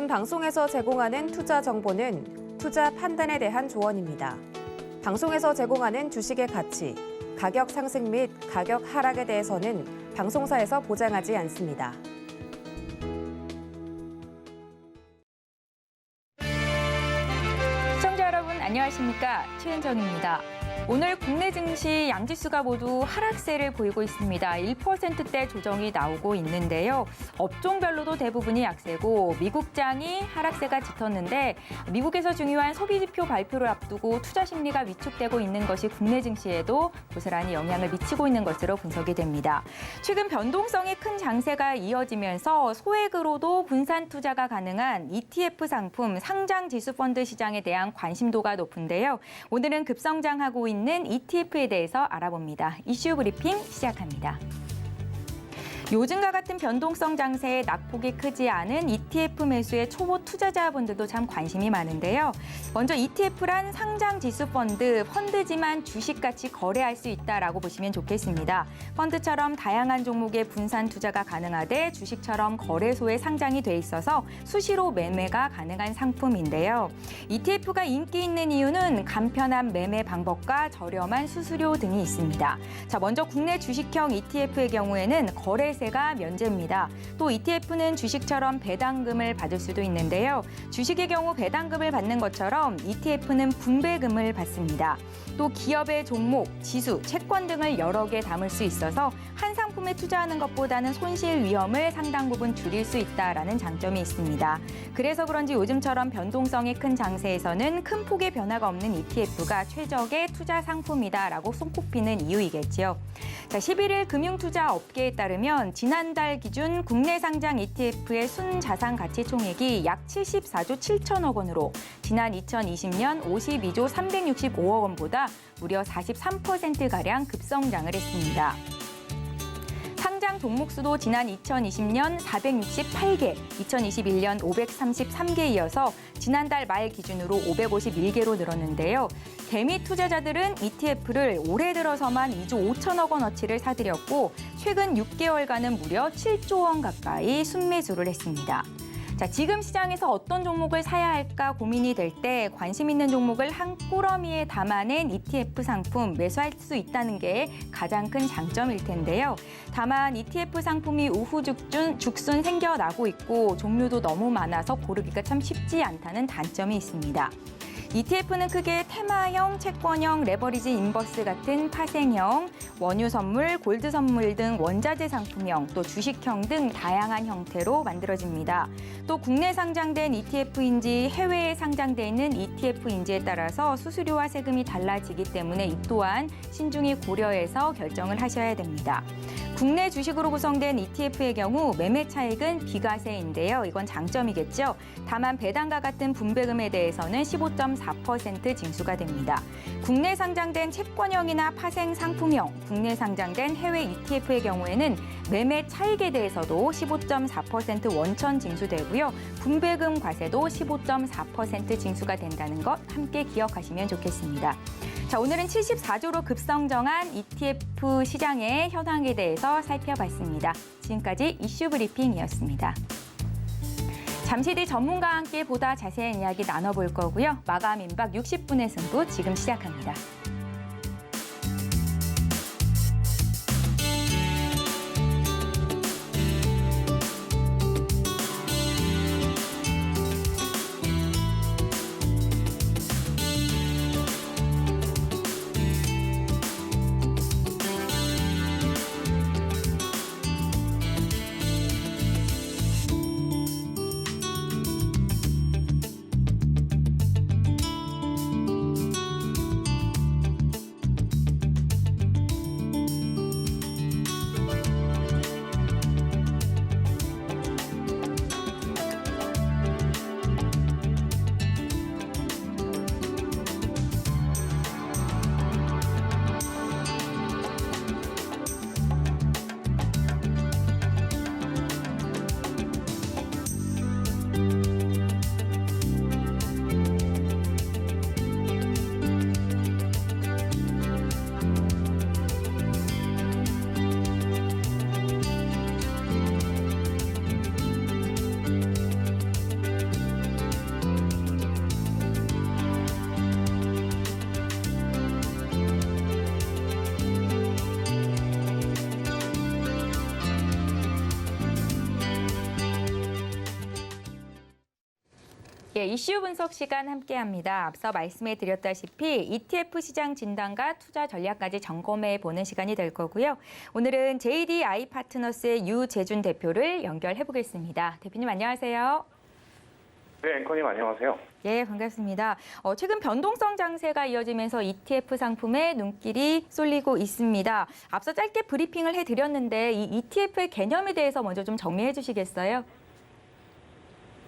본 방송에서 제공하는 투자 정보는 투자 판단에 대한 조언입니다. 방송에서 제공하는 주식의 가치, 가격 상승 및 가격 하락에 대해서는 방송사에서 보장하지 않습니다. 시청자 여러분 안녕하십니까? 최은정입니다. 오늘 국내 증시 양지수가 모두 하락세를 보이고 있습니다. 1%대 조정이 나오고 있는데요. 업종별로도 대부분이 약세고 미국장이 하락세가 짙었는데 미국에서 중요한 소비지표 발표를 앞두고 투자 심리가 위축되고 있는 것이 국내 증시에도 고스란히 영향을 미치고 있는 것으로 분석이 됩니다. 최근 변동성이 큰 장세가 이어지면서 소액으로도 분산 투자가 가능한 ETF 상품 상장 지수 펀드 시장에 대한 관심도가 높은데요. 오늘은 급성장하고 있는 ETF에 대해서 알아봅니다. 이슈 브리핑 시작합니다. 요즘과 같은 변동성 장세에 낙폭이 크지 않은 ETF 매수에 초보 투자자분들도 참 관심이 많은데요. 먼저 ETF란 상장 지수 펀드지만 주식같이 거래할 수 있다라고 보시면 좋겠습니다. 펀드처럼 다양한 종목의 분산 투자가 가능하되 주식처럼 거래소에 상장이 돼 있어서 수시로 매매가 가능한 상품인데요. ETF가 인기 있는 이유는 간편한 매매 방법과 저렴한 수수료 등이 있습니다. 자, 먼저 국내 주식형 ETF의 경우에는 거래세가 면제입니다. 또 ETF는 주식처럼 배당금을 받을 수도 있는데요. 주식의 경우 배당금을 받는 것처럼 ETF는 분배금을 받습니다. 또 기업의 종목, 지수, 채권 등을 여러 개 담을 수 있어서 한 상품에 투자하는 것보다는 손실 위험을 상당 부분 줄일 수 있다라는 장점이 있습니다. 그래서 그런지 요즘처럼 변동성이 큰 장세에서는 큰 폭의 변화가 없는 ETF가 최적의 투자 상품이다라고 손꼽히는 이유이겠지요. 자, 11일 금융투자업계에 따르면 지난달 기준 국내 상장 ETF의 순자산 가치 총액이 약 74조 7천억 원으로 지난 2020년 52조 365억 원보다 무려 43%가량 급성장을 했습니다. 상장 종목 수도 지난 2020년 468개, 2021년 533개에 이어서 지난달 말 기준으로 551개로 늘었는데요. 개미 투자자들은 ETF를 올해 들어서만 2조 5천억 원어치를 사들였고 최근 6개월간은 무려 7조 원 가까이 순매수를 했습니다. 자, 지금 시장에서 어떤 종목을 사야 할까 고민이 될 때 관심 있는 종목을 한 꾸러미에 담아낸 ETF 상품 매수할 수 있다는 게 가장 큰 장점일 텐데요. 다만 ETF 상품이 우후죽순 생겨나고 있고 종류도 너무 많아서 고르기가 참 쉽지 않다는 단점이 있습니다. ETF는 크게 테마형, 채권형, 레버리지 인버스 같은 파생형, 원유 선물, 골드 선물 등 원자재 상품형, 또 주식형 등 다양한 형태로 만들어집니다. 또 국내 상장된 ETF인지 해외에 상장돼 있는 ETF인지에 따라서 수수료와 세금이 달라지기 때문에 이 또한 신중히 고려해서 결정을 하셔야 됩니다. 국내 주식으로 구성된 ETF의 경우 매매 차익은 비과세인데요. 이건 장점이겠죠. 다만 배당과 같은 분배금에 대해서는 15.4% 징수가 됩니다. 국내 상장된 채권형이나 파생 상품형, 국내 상장된 해외 ETF의 경우에는 매매 차익에 대해서도 15.4% 원천 징수되고요. 분배금 과세도 15.4% 징수가 된다는 것 함께 기억하시면 좋겠습니다. 자, 오늘은 74조로 급성장한 ETF 시장의 현황에 대해서 살펴봤습니다. 지금까지 이슈 브리핑이었습니다. 잠시 뒤 전문가와 함께 보다 자세한 이야기 나눠볼 거고요. 마감 임박 60분의 승부 지금 시작합니다. 예, 이슈 분석 시간 함께합니다. 앞서 말씀해 드렸다시피 ETF 시장 진단과 투자 전략까지 점검해 보는 시간이 될 거고요. 오늘은 JDI 파트너스의 유재준 대표를 연결해 보겠습니다. 대표님 안녕하세요. 네, 앵커님 안녕하세요. 예, 반갑습니다. 최근 변동성 장세가 이어지면서 ETF 상품에 눈길이 쏠리고 있습니다. 앞서 짧게 브리핑을 해드렸는데 이 ETF의 개념에 대해서 먼저 좀 정리해 주시겠어요?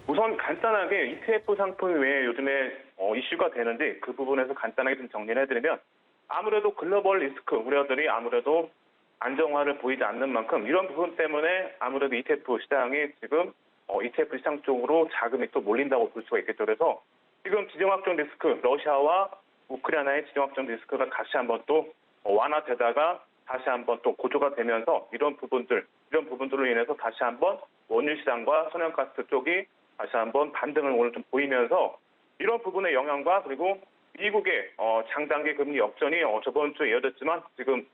우선 간단하게 ETF 상품이 왜 요즘에 이슈가 되는지 그 부분에서 간단하게 좀 정리를 해드리면 아무래도 글로벌 리스크 우려들이 아무래도 안정화를 보이지 않는 만큼 이런 부분 때문에 아무래도 ETF 시장이 지금 ETF 시장 쪽으로 자금이 또 몰린다고 볼 수가 있겠죠. 그래서 지금 지정학적 리스크, 러시아와 우크라이나의 지정학적 리스크가 다시 한번 또 완화되다가 다시 한번 또 고조가 되면서 이런 부분들로 인해서 다시 한번 원유 시장과 천연가스 쪽이 다시 한번 반등을 오늘 좀 보이면서 이런 부분의 영향과 그리고 미국의 장단기 금리 역전이 저번 주에 이어졌지만 지금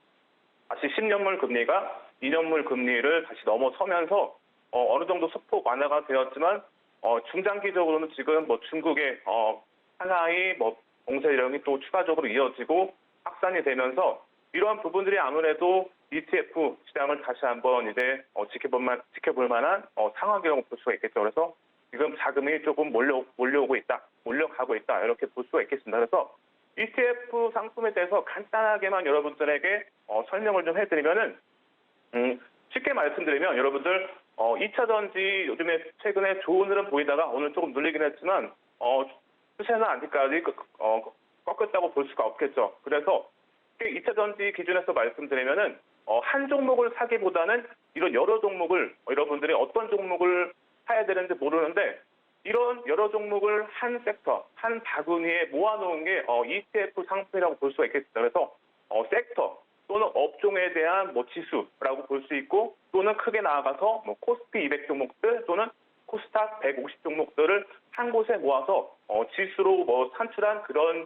다시 10년물 금리가 2년물 금리를 다시 넘어서면서 어느 정도 소폭 완화가 되었지만 중장기적으로는 지금 중국의 상하이 봉쇄 이령이 또 추가적으로 이어지고 확산이 되면서 이러한 부분들이 아무래도 ETF 시장을 다시 한번 이제 지켜볼 만한 상황이라고 볼 수가 있겠죠. 그래서 지금 자금이 조금 몰려가고 있다 이렇게 볼 수가 있겠습니다. 그래서 ETF 상품에 대해서 간단하게만 여러분들에게 설명을 좀 해드리면은 쉽게 말씀드리면 여러분들 2차 전지 요즘에 최근에 좋은 흐름 보이다가 오늘 조금 눌리긴 했지만 추세는 아직까지 꺾였다고 볼 수가 없겠죠. 그래서 2차 전지 기준에서 말씀드리면은 한 종목을 사기보다는 이런 여러 종목을 여러분들이 어떤 종목을 사야 되는지 모르는데 이런 여러 종목을 한 섹터, 한 바구니에 모아놓은 게 ETF 상품이라고 볼 수가 있겠습니다. 그래서 섹터 또는 업종에 대한 지수라고 볼 수 있고 또는 크게 나아가서 코스피 200 종목들 또는 코스닥 150 종목들을 한 곳에 모아서 지수로 산출한 그런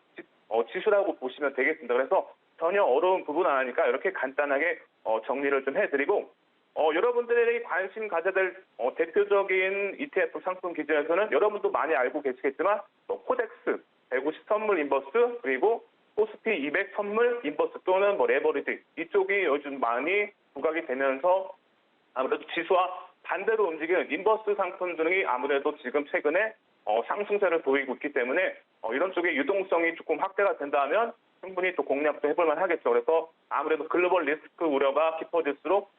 지수라고 보시면 되겠습니다. 그래서 전혀 어려운 부분 아니니까 이렇게 간단하게 정리를 좀 해드리고 여러분들이 관심 가져야 될 대표적인 ETF 상품 기준에서는 여러분도 많이 알고 계시겠지만 코덱스 150 선물 인버스 그리고 코스피 200 선물 인버스 또는 레버리지 이쪽이 요즘 많이 부각이 되면서 아무래도 지수와 반대로 움직이는 인버스 상품들이 아무래도 지금 최근에 상승세를 보이고 있기 때문에 이런 쪽의 유동성이 조금 확대가 된다면 충분히 또 공략도 해볼만 하겠죠. 그래서 아무래도 글로벌 리스크 우려가 깊어질수록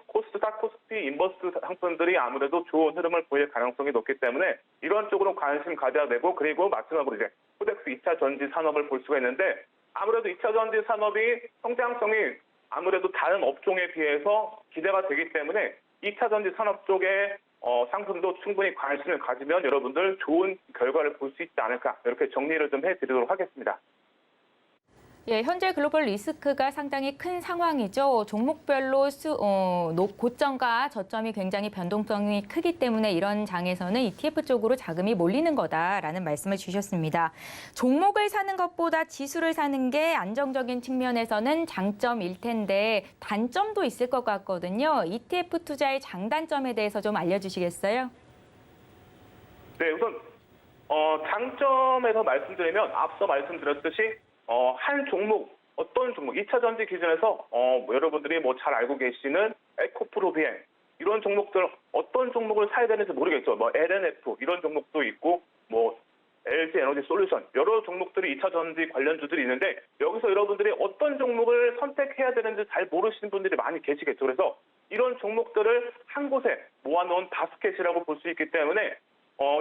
코스닥, 코스피, 인버스 상품들이 아무래도 좋은 흐름을 보일 가능성이 높기 때문에 이런 쪽으로 관심 가져야 되고 그리고 마지막으로 이제 코덱스 2차 전지 산업을 볼 수가 있는데 아무래도 2차 전지 산업이 성장성이 아무래도 다른 업종에 비해서 기대가 되기 때문에 2차 전지 산업 쪽의 상품도 충분히 관심을 가지면 여러분들 좋은 결과를 볼 수 있지 않을까 이렇게 정리를 좀 해드리도록 하겠습니다. 예, 현재 글로벌 리스크가 상당히 큰 상황이죠. 종목별로 고점과 저점이 굉장히 변동성이 크기 때문에 이런 장에서는 ETF 쪽으로 자금이 몰리는 거다라는 말씀을 주셨습니다. 종목을 사는 것보다 지수를 사는 게 안정적인 측면에서는 장점일 텐데 단점도 있을 것 같거든요. ETF 투자의 장단점에 대해서 좀 알려주시겠어요? 네, 우선 장점에서 말씀드리면 앞서 말씀드렸듯이 한 종목, 어떤 종목, 2차 전지 기준에서 여러분들이 잘 알고 계시는 에코프로비엔 이런 종목들 어떤 종목을 사야 되는지 모르겠죠. LNF 이런 종목도 있고 LG 에너지 솔루션 여러 종목들이 2차 전지 관련주들이 있는데 여기서 여러분들이 어떤 종목을 선택해야 되는지 잘 모르시는 분들이 많이 계시겠죠. 그래서 이런 종목들을 한 곳에 모아놓은 바스켓이라고 볼 수 있기 때문에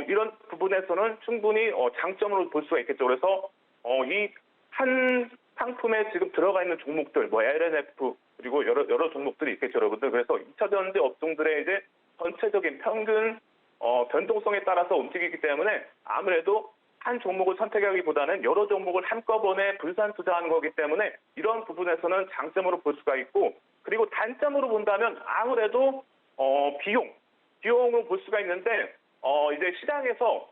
이런 부분에서는 충분히 장점으로 볼 수가 있겠죠. 그래서 이 한 상품에 지금 들어가 있는 종목들, LNF 그리고 여러 종목들이 있겠죠, 여러분들. 그래서 2차 전지 업종들의 이제 전체적인 평균 변동성에 따라서 움직이기 때문에 아무래도 한 종목을 선택하기보다는 여러 종목을 한꺼번에 분산 투자하는 거기 때문에 이런 부분에서는 장점으로 볼 수가 있고 그리고 단점으로 본다면 아무래도 비용으로 볼 수가 있는데 이제 시장에서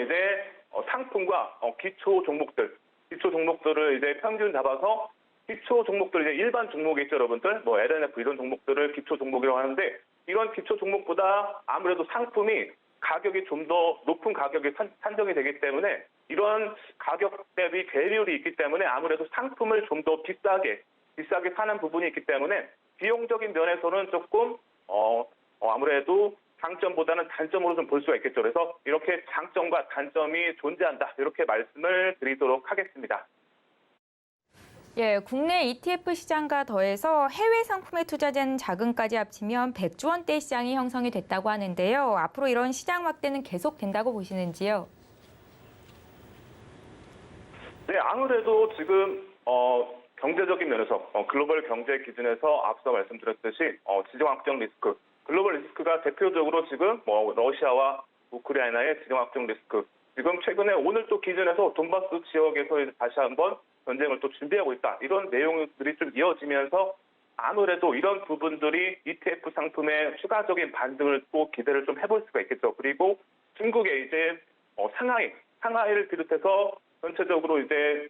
이제 상품과 기초 종목들을 이제 평균 잡아서 기초 종목들 이제 일반 종목이 있죠, 여러분들. LNF 이런 종목들을 기초 종목이라고 하는데 이런 기초 종목보다 아무래도 상품이 가격이 좀 더 높은 가격이 산정이 되기 때문에 이런 가격 대비 괴리율이 있기 때문에 아무래도 상품을 좀 더 비싸게 사는 부분이 있기 때문에 비용적인 면에서는 조금 아무래도 장점보다는 단점으로 좀 볼 수가 있겠죠. 그래서 이렇게 장점과 단점이 존재한다. 이렇게 말씀을 드리도록 하겠습니다. 예, 국내 ETF 시장과 더해서 해외 상품에 투자된 자금까지 합치면 100조 원대 시장이 형성이 됐다고 하는데요. 앞으로 이런 시장 확대는 계속된다고 보시는지요? 네, 아무래도 지금 경제적인 면에서 글로벌 경제 기준에서 앞서 말씀드렸듯이 지정 확정 리스크, 글로벌 리스크가 대표적으로 지금 러시아와 우크라이나의 지정 확정 리스크, 지금 최근에 오늘 또 기준에서 돈바스 지역에서 다시 한번 전쟁을 또 준비하고 있다. 이런 내용들이 좀 이어지면서 아무래도 이런 부분들이 ETF 상품의 추가적인 반등을 또 기대를 좀 해볼 수가 있겠죠. 그리고 중국의 이제 상하이를 비롯해서 전체적으로 이제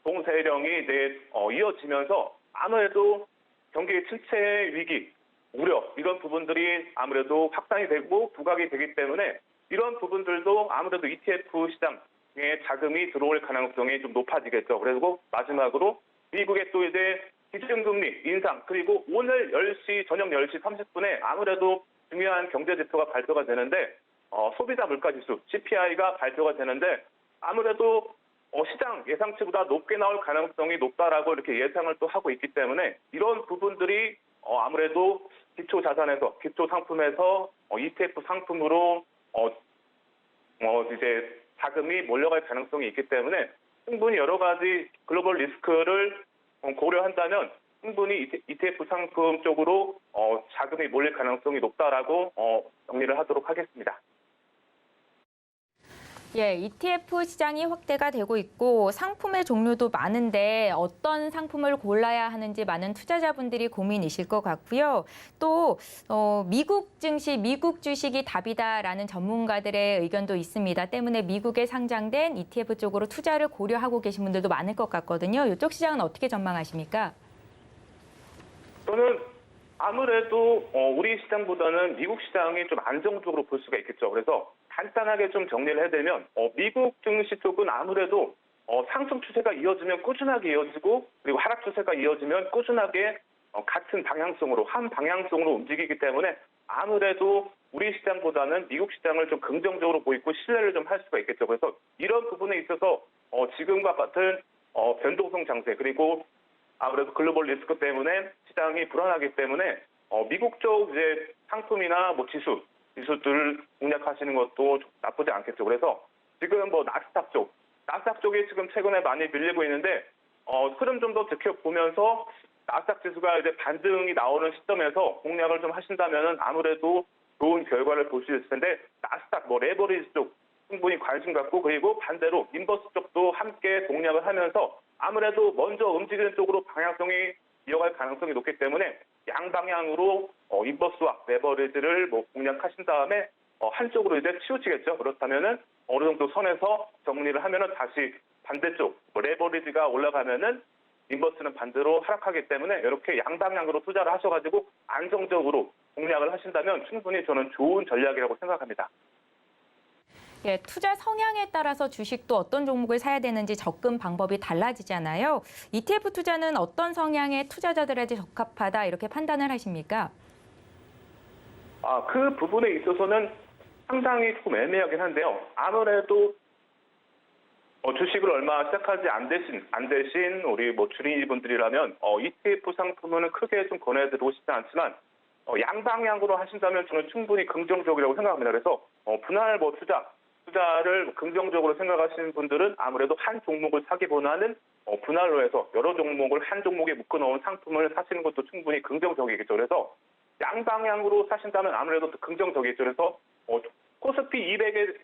동세령이 이제 이어지면서 아무래도 경기 침체 위기, 우려 이런 부분들이 아무래도 확산이 되고 부각이 되기 때문에 이런 부분들도 아무래도 ETF 시장에 자금이 들어올 가능성이 좀 높아지겠죠. 그리고 마지막으로 미국의 또 이제 기준금리 인상, 그리고 오늘 저녁 10시 30분에 아무래도 중요한 경제 지표가 발표가 되는데 소비자 물가지수 CPI가 발표가 되는데 아무래도 시장 예상치보다 높게 나올 가능성이 높다라고 이렇게 예상을 또 하고 있기 때문에 이런 부분들이 아무래도 기초 자산에서, 기초 상품에서 ETF 상품으로 이제 자금이 몰려갈 가능성이 있기 때문에 충분히 여러 가지 글로벌 리스크를 고려한다면 충분히 ETF 상품 쪽으로 자금이 몰릴 가능성이 높다라고 정리를 하도록 하겠습니다. 예, ETF 시장이 확대가 되고 있고 상품의 종류도 많은데 어떤 상품을 골라야 하는지 많은 투자자분들이 고민이실 것 같고요. 또 미국 증시, 미국 주식이 답이다라는 전문가들의 의견도 있습니다. 때문에 미국에 상장된 ETF 쪽으로 투자를 고려하고 계신 분들도 많을 것 같거든요. 이쪽 시장은 어떻게 전망하십니까? 저는 아무래도 우리 시장보다는 미국 시장이 좀 안정적으로 볼 수가 있겠죠. 그래서 간단하게 좀 정리를 해드리면 미국 증시 쪽은 아무래도 상승 추세가 이어지면 꾸준하게 이어지고 그리고 하락 추세가 이어지면 꾸준하게 같은 방향성으로 한 방향성으로 움직이기 때문에 아무래도 우리 시장보다는 미국 시장을 좀 긍정적으로 보이고 신뢰를 좀 할 수가 있겠죠. 그래서 이런 부분에 있어서 지금과 같은 변동성 장세 그리고 아무래도 글로벌 리스크 때문에 시장이 불안하기 때문에 미국 쪽 이제 상품이나 지수들 공략하시는 것도 나쁘지 않겠죠. 그래서 지금 나스닥 쪽이 지금 최근에 많이 밀리고 있는데 흐름 좀 더 지켜보면서 나스닥 지수가 이제 반등이 나오는 시점에서 공략을 좀 하신다면은 아무래도 좋은 결과를 볼 수 있을 텐데 나스닥 레버리지 쪽 충분히 관심 갖고 그리고 반대로 인버스 쪽도 함께 공략을 하면서 아무래도 먼저 움직이는 쪽으로 방향성이 이어갈 가능성이 높기 때문에 양방향으로 인버스와 레버리지를 공략하신 다음에 한쪽으로 이제 치우치겠죠. 그렇다면은 어느 정도 선에서 정리를 하면은 다시 반대쪽 레버리지가 올라가면은 인버스는 반대로 하락하기 때문에 이렇게 양방향으로 투자를 하셔가지고 안정적으로 공략을 하신다면 충분히 저는 좋은 전략이라고 생각합니다. 예, 투자 성향에 따라서 주식도 어떤 종목을 사야 되는지 접근 방법이 달라지잖아요. ETF 투자는 어떤 성향의 투자자들에게 적합하다 이렇게 판단을 하십니까? 그 부분에 있어서는 상당히 조금 애매하긴 한데요. 아무래도 주식을 얼마 시작하지 안 되신 우리 주린이분들이라면 ETF 상품은 크게 좀 권해드리고 싶지 않지만 양방향으로 하신다면 저는 충분히 긍정적이라고 생각합니다. 그래서 분할 투자를 긍정적으로 생각하시는 분들은 아무래도 한 종목을 사기보다는 분할로 해서 여러 종목을 한 종목에 묶어놓은 상품을 사시는 것도 충분히 긍정적이겠죠. 그래서 양방향으로 사신다면 아무래도 더 긍정적이겠죠. 그래서 코스피 200에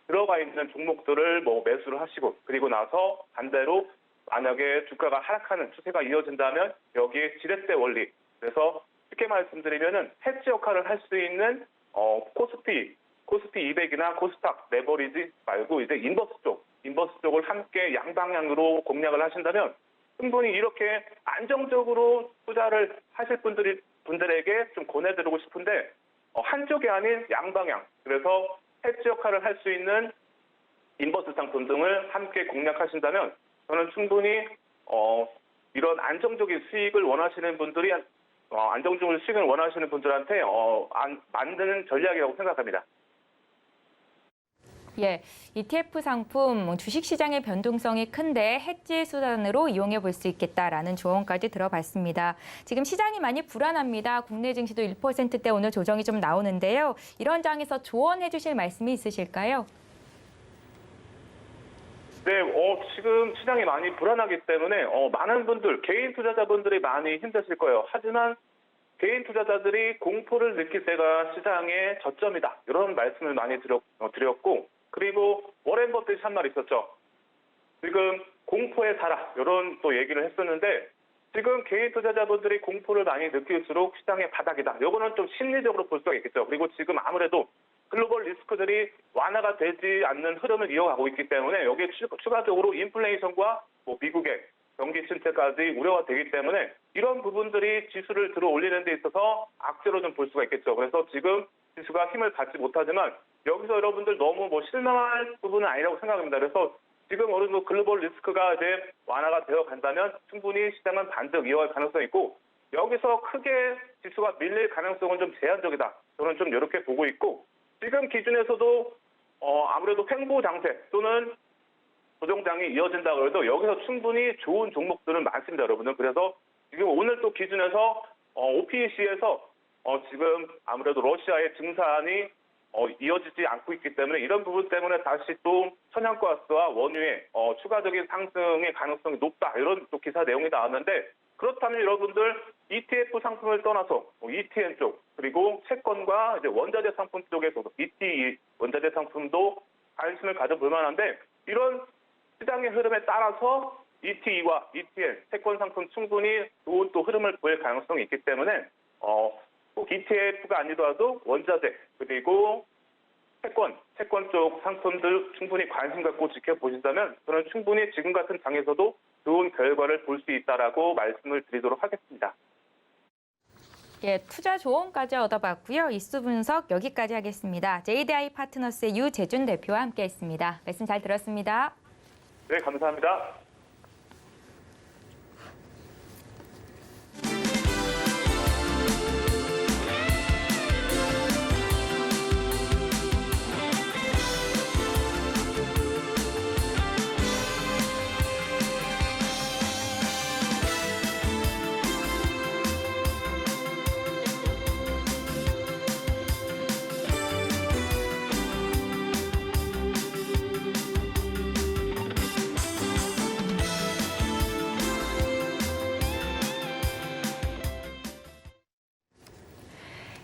들어가 있는 종목들을 매수를 하시고 그리고 나서 반대로 만약에 주가가 하락하는 추세가 이어진다면 여기에 지렛대 원리 그래서 쉽게 말씀드리면은 해지 역할을 할 수 있는 코스피 200이나 코스닥 레버리지 말고 이제 인버스 쪽을 함께 양방향으로 공략을 하신다면 충분히 이렇게 안정적으로 투자를 하실 분들에게 좀 권해드리고 싶은데 한쪽이 아닌 양방향, 그래서 헤지 역할을 할 수 있는 인버스 상품 등을 함께 공략하신다면 저는 충분히 이런 안정적인 수익을 원하시는 분들이 안정적인 수익을 원하시는 분들한테 만드는 전략이라고 생각합니다. 예, ETF 상품 주식시장의 변동성이 큰데 해지 수단으로 이용해 볼 수 있겠다라는 조언까지 들어봤습니다. 지금 시장이 많이 불안합니다. 국내 증시도 1%대 오늘 조정이 좀 나오는데요. 이런 장에서 조언해 주실 말씀이 있으실까요? 네, 지금 시장이 많이 불안하기 때문에 많은 분들, 개인 투자자분들이 많이 힘드실 거예요. 하지만 개인 투자자들이 공포를 느낄 때가 시장의 저점이다. 이런 말씀을 많이 드렸고, 그리고 워렌 버핏이 한 말 있었죠. 지금 공포에 살아. 이런 또 얘기를 했었는데, 지금 개인 투자자분들이 공포를 많이 느낄수록 시장의 바닥이다. 이거는 좀 심리적으로 볼 수가 있겠죠. 그리고 지금 아무래도 글로벌 리스크들이 완화가 되지 않는 흐름을 이어가고 있기 때문에 여기에 추가적으로 인플레이션과 미국의 경기 침체까지 우려가 되기 때문에 이런 부분들이 지수를 들어 올리는 데 있어서 악재로 좀 볼 수가 있겠죠. 그래서 지금 지수가 힘을 받지 못하지만 여기서 여러분들 너무 실망할 부분은 아니라고 생각합니다. 그래서 지금 어느 정도 글로벌 리스크가 이제 완화가 되어 간다면 충분히 시장은 반등 이어갈 가능성이 있고 여기서 크게 지수가 밀릴 가능성은 좀 제한적이다. 저는 좀 이렇게 보고 있고 지금 기준에서도 아무래도 횡보 장세 또는 조정장이 이어진다 그래도 여기서 충분히 좋은 종목들은 많습니다, 여러분들. 그래서 지금 오늘 또 기준에서 OPEC에서 지금 아무래도 러시아의 증산이 이어지지 않고 있기 때문에 이런 부분 때문에 다시 또 천연가스와 원유의 추가적인 상승의 가능성이 높다. 이런 또 기사 내용이 나왔는데 그렇다면 여러분들 ETF 상품을 떠나서 ETN 쪽 그리고 채권과 이제 원자재 상품 쪽에서도 ET 원자재 상품도 관심을 가져볼 만한데 이런 시장의 흐름에 따라서 ET와 ETN 채권 상품 충분히 좋은 또 흐름을 보일 가능성이 있기 때문에 꼭 ETF가 아니더라도 원자재 그리고 채권 쪽 상품들 충분히 관심 갖고 지켜보신다면 저는 충분히 지금 같은 장에서도 좋은 결과를 볼 수 있다라고 말씀을 드리도록 하겠습니다. 예, 투자 조언까지 얻어봤고요. 이슈 분석 여기까지 하겠습니다. JDI 파트너스의 유재준 대표와 함께했습니다. 말씀 잘 들었습니다. 네, 감사합니다.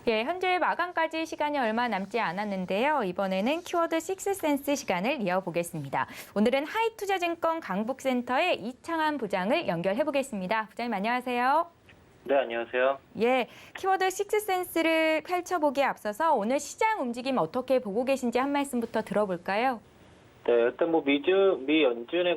예, 현재 마감까지 시간이 얼마 남지 않았는데요. 이번에는 키워드 식스센스 시간을 이어보겠습니다. 오늘은 하이투자증권 강북센터의 이창한 부장을 연결해 보겠습니다. 부장님 안녕하세요. 네, 안녕하세요. 예, 키워드 식스센스를 펼쳐보기에 앞서서 오늘 시장 움직임 어떻게 보고 계신지 한 말씀부터 들어볼까요? 네, 일단 미 연준의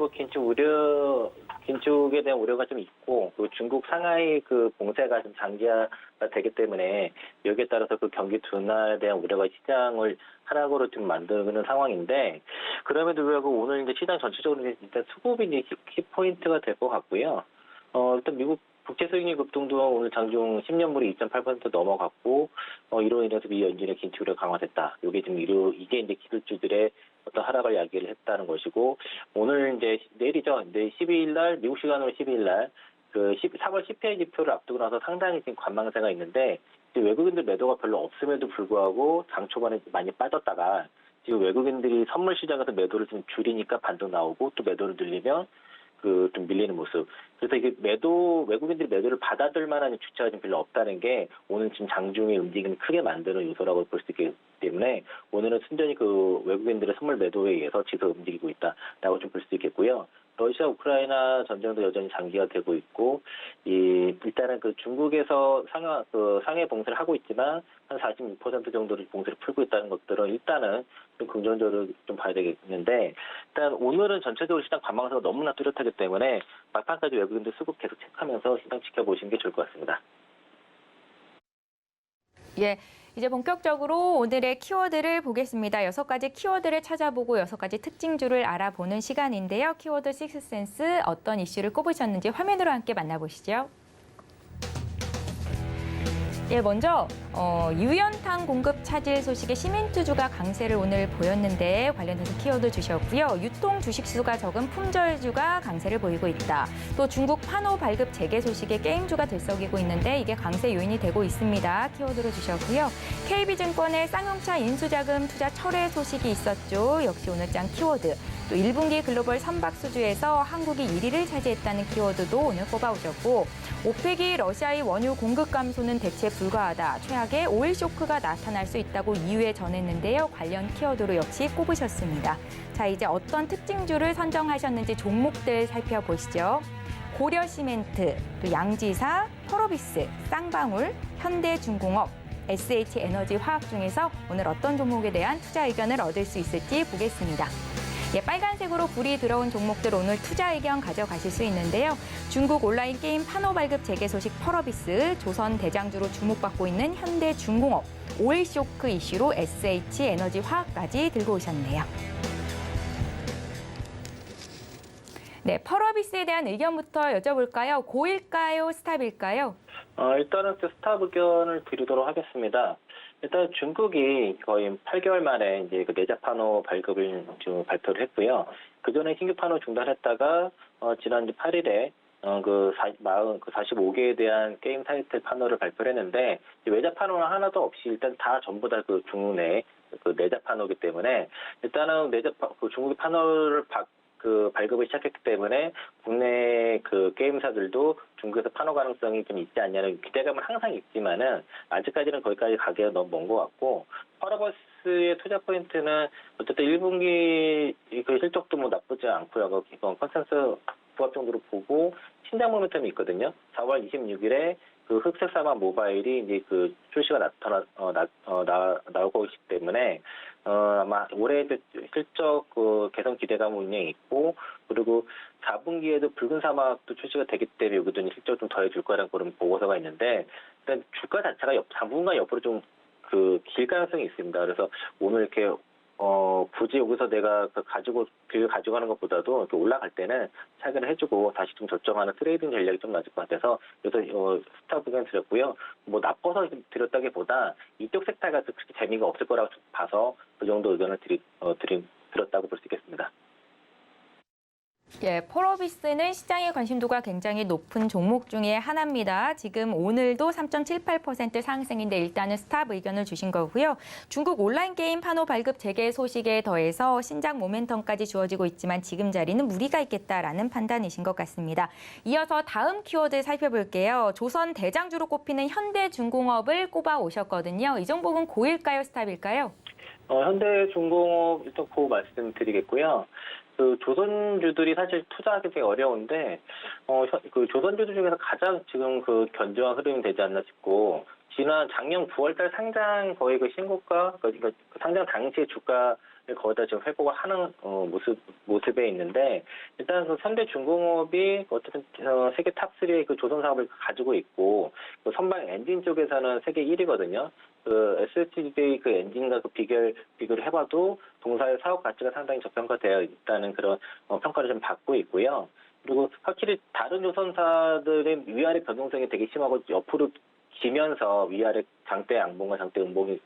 긴축에 대한 우려가 좀 있고, 또 중국 상하이 봉쇄가 좀 장기화가 되기 때문에 여기에 따라서 경기 둔화에 대한 우려가 시장을 하락으로 좀 만드는 상황인데, 그럼에도 불구하고 오늘 이제 시장 전체적으로 일단 수급이 이제 키포인트가 될 것 같고요. 일단 미국 국채 수익률 급등도 오늘 장중 10년물이 2.8% 넘어갔고, 이로 인해서 미 연준의 긴축 우려가 강화됐다. 이게 이제 기술주들의 어떤 하락을 야기를 했다는 것이고, 오늘 이제 내일이죠. 내일 12일 날, 미국 시간으로 12일 날, 4월 CPI 지표를 앞두고 나서 상당히 지금 관망세가 있는데, 외국인들 매도가 별로 없음에도 불구하고 장 초반에 많이 빠졌다가, 지금 외국인들이 선물 시장에서 매도를 좀 줄이니까 반등 나오고, 또 매도를 늘리면 좀 밀리는 모습. 그래서 이게 외국인들이 매도를 받아들 만한 주체가 좀 별로 없다는 게 오늘 지금 장중의 움직임을 크게 만드는 요소라고 볼 수 있기 때문에 오늘은 순전히 외국인들의 선물 매도에 의해서 지수가 움직이고 있다라고 좀 볼 수 있겠고요. 러시아 우크라이나 전쟁도 여전히 장기화되고 있고, 일단은 중국에서 상해 봉쇄를 하고 있지만 한 46% 정도를 봉쇄를 풀고 있다는 것들은 일단은 좀 긍정적으로 좀 봐야 되겠는데, 일단 오늘은 전체적으로 시장 관망세가 너무나 뚜렷하기 때문에 막판까지 외국인들 수급 계속 체크하면서 시장 지켜보시는 게 좋을 것 같습니다. 예, 이제 본격적으로 오늘의 키워드를 보겠습니다. 6가지 키워드를 찾아보고 6가지 특징주를 알아보는 시간인데요. 키워드 식스센스 어떤 이슈를 꼽으셨는지 화면으로 함께 만나보시죠. 예, 먼저 유연탄 공급 차질 소식에 시멘트주가 강세를 오늘 보였는데 관련해서 키워드 주셨고요. 유통 주식수가 적은 품절주가 강세를 보이고 있다. 또 중국 판호 발급 재개 소식에 게임주가 들썩이고 있는데 이게 강세 요인이 되고 있습니다. 키워드로 주셨고요. KB증권의 쌍용차 인수자금 투자 철회 소식이 있었죠. 역시 오늘장 키워드. 또 1분기 글로벌 선박수주에서 한국이 1위를 차지했다는 키워드도 오늘 꼽아오셨고 오펙이 러시아의 원유 공급 감소는 대체 불가하다. 최악의 오일 쇼크가 나타날 수 있다고 2유에 전했는데요. 관련 키워드로 역시 꼽으셨습니다. 자, 이제 어떤 특징주를 선정하셨는지 종목들 살펴보시죠. 고려시멘트, 또 양지사, 펄어비스, 쌍방울, 현대중공업, SH에너지화학 중에서 오늘 어떤 종목에 대한 투자 의견을 얻을 수 있을지 보겠습니다. 예, 빨간색으로 불이 들어온 종목들 오늘 투자 의견 가져가실 수 있는데요. 중국 온라인 게임 판호 발급 재개 소식 펄어비스, 조선 대장주로 주목받고 있는 현대중공업, 오일 쇼크 이슈로 SH에너지화학까지 들고 오셨네요. 네, 펄어비스에 대한 의견부터 여쭤볼까요? 고일까요? 스탑일까요? 일단은 스탑 의견을 드리도록 하겠습니다. 일단 중국이 거의 8개월 만에 이제 그 내자 판호 발급을 지금 발표를 했고요. 그 전에 신규 판호 중단했다가 지난 8일에 그 45개에 대한 게임 타이틀 판호를 발표를 했는데 외자 판호는 하나도 없이 일단 다 전부 다 그 중국 내 그 내자 판호이기 때문에 일단은 그 중국의 판호를 발급을 시작했기 때문에 국내 그 게임사들도 중국에서 판호 가능성이 좀 있지 않냐는 기대감은 항상 있지만은 아직까지는 거기까지 가기가 너무 먼 것 같고 펄어버스의 투자 포인트는 어쨌든 1분기 그 실적도 뭐 나쁘지 않고요. 그 기본 컨센서스 부합 정도로 보고 신장 모멘텀이 있거든요. 4월 26일에 그 흑색 사막 모바일이 이제 그 출시가 나오고 있기 때문에 아마 올해 실적 그 개선 기대감은 분명히 있고 그리고 4분기에도 붉은 사막도 출시가 되기 때문에 여기도 실적 좀 더해줄 거라는 그런 보고서가 있는데 일단 주가 자체가 당분간 옆으로 좀 그 길 가능성이 있습니다. 그래서 오늘 이렇게 굳이 여기서 내가 가져가는 것보다도 이렇게 올라갈 때는 차익을 해주고 다시 좀 조정하는 트레이딩 전략이 좀 맞을 것 같아서 그래서 스탑 의견 드렸고요. 뭐 나빠서 드렸다기보다 이쪽 섹터가 그렇게 재미가 없을 거라고 봐서 그 정도 의견을 드렸다고 볼 수 있겠습니다. 예, 펄어비스는 시장의 관심도가 굉장히 높은 종목 중에 하나입니다. 지금 오늘도 3.78% 상승인데 일단은 스탑 의견을 주신 거고요. 중국 온라인 게임 판호 발급 재개 소식에 더해서 신작 모멘텀까지 주어지고 있지만 지금 자리는 무리가 있겠다라는 판단이신 것 같습니다. 이어서 다음 키워드 살펴볼게요. 조선 대장주로 꼽히는 현대중공업을 꼽아 오셨거든요. 이 종목은 고일까요? 스탑일까요? 현대중공업 일단 고 말씀드리겠고요. 그 조선주들이 사실 투자하기 되게 어려운데 그 조선주들 중에서 가장 지금 그 견조한 흐름이 되지 않나 싶고 작년 9월달 상장 거의 그 신고가 그러니까 상장 당시의 주가를 거의 다 지금 회복을 하는 모습에 있는데 일단 그 현대중공업이 어쨌든 세계 탑3의 그 조선 사업을 가지고 있고 그 선박 엔진 쪽에서는 세계 1위거든요. 그 SSD 그 엔진과 그 비교를 해봐도 동사의 사업 가치가 상당히 저평가되어 있다는 그런 평가를 좀 받고 있고요. 그리고 확실히 다른 조선사들의 위아래 변동성이 되게 심하고 옆으로 기면서 위아래 장대 양봉과 장대 음봉이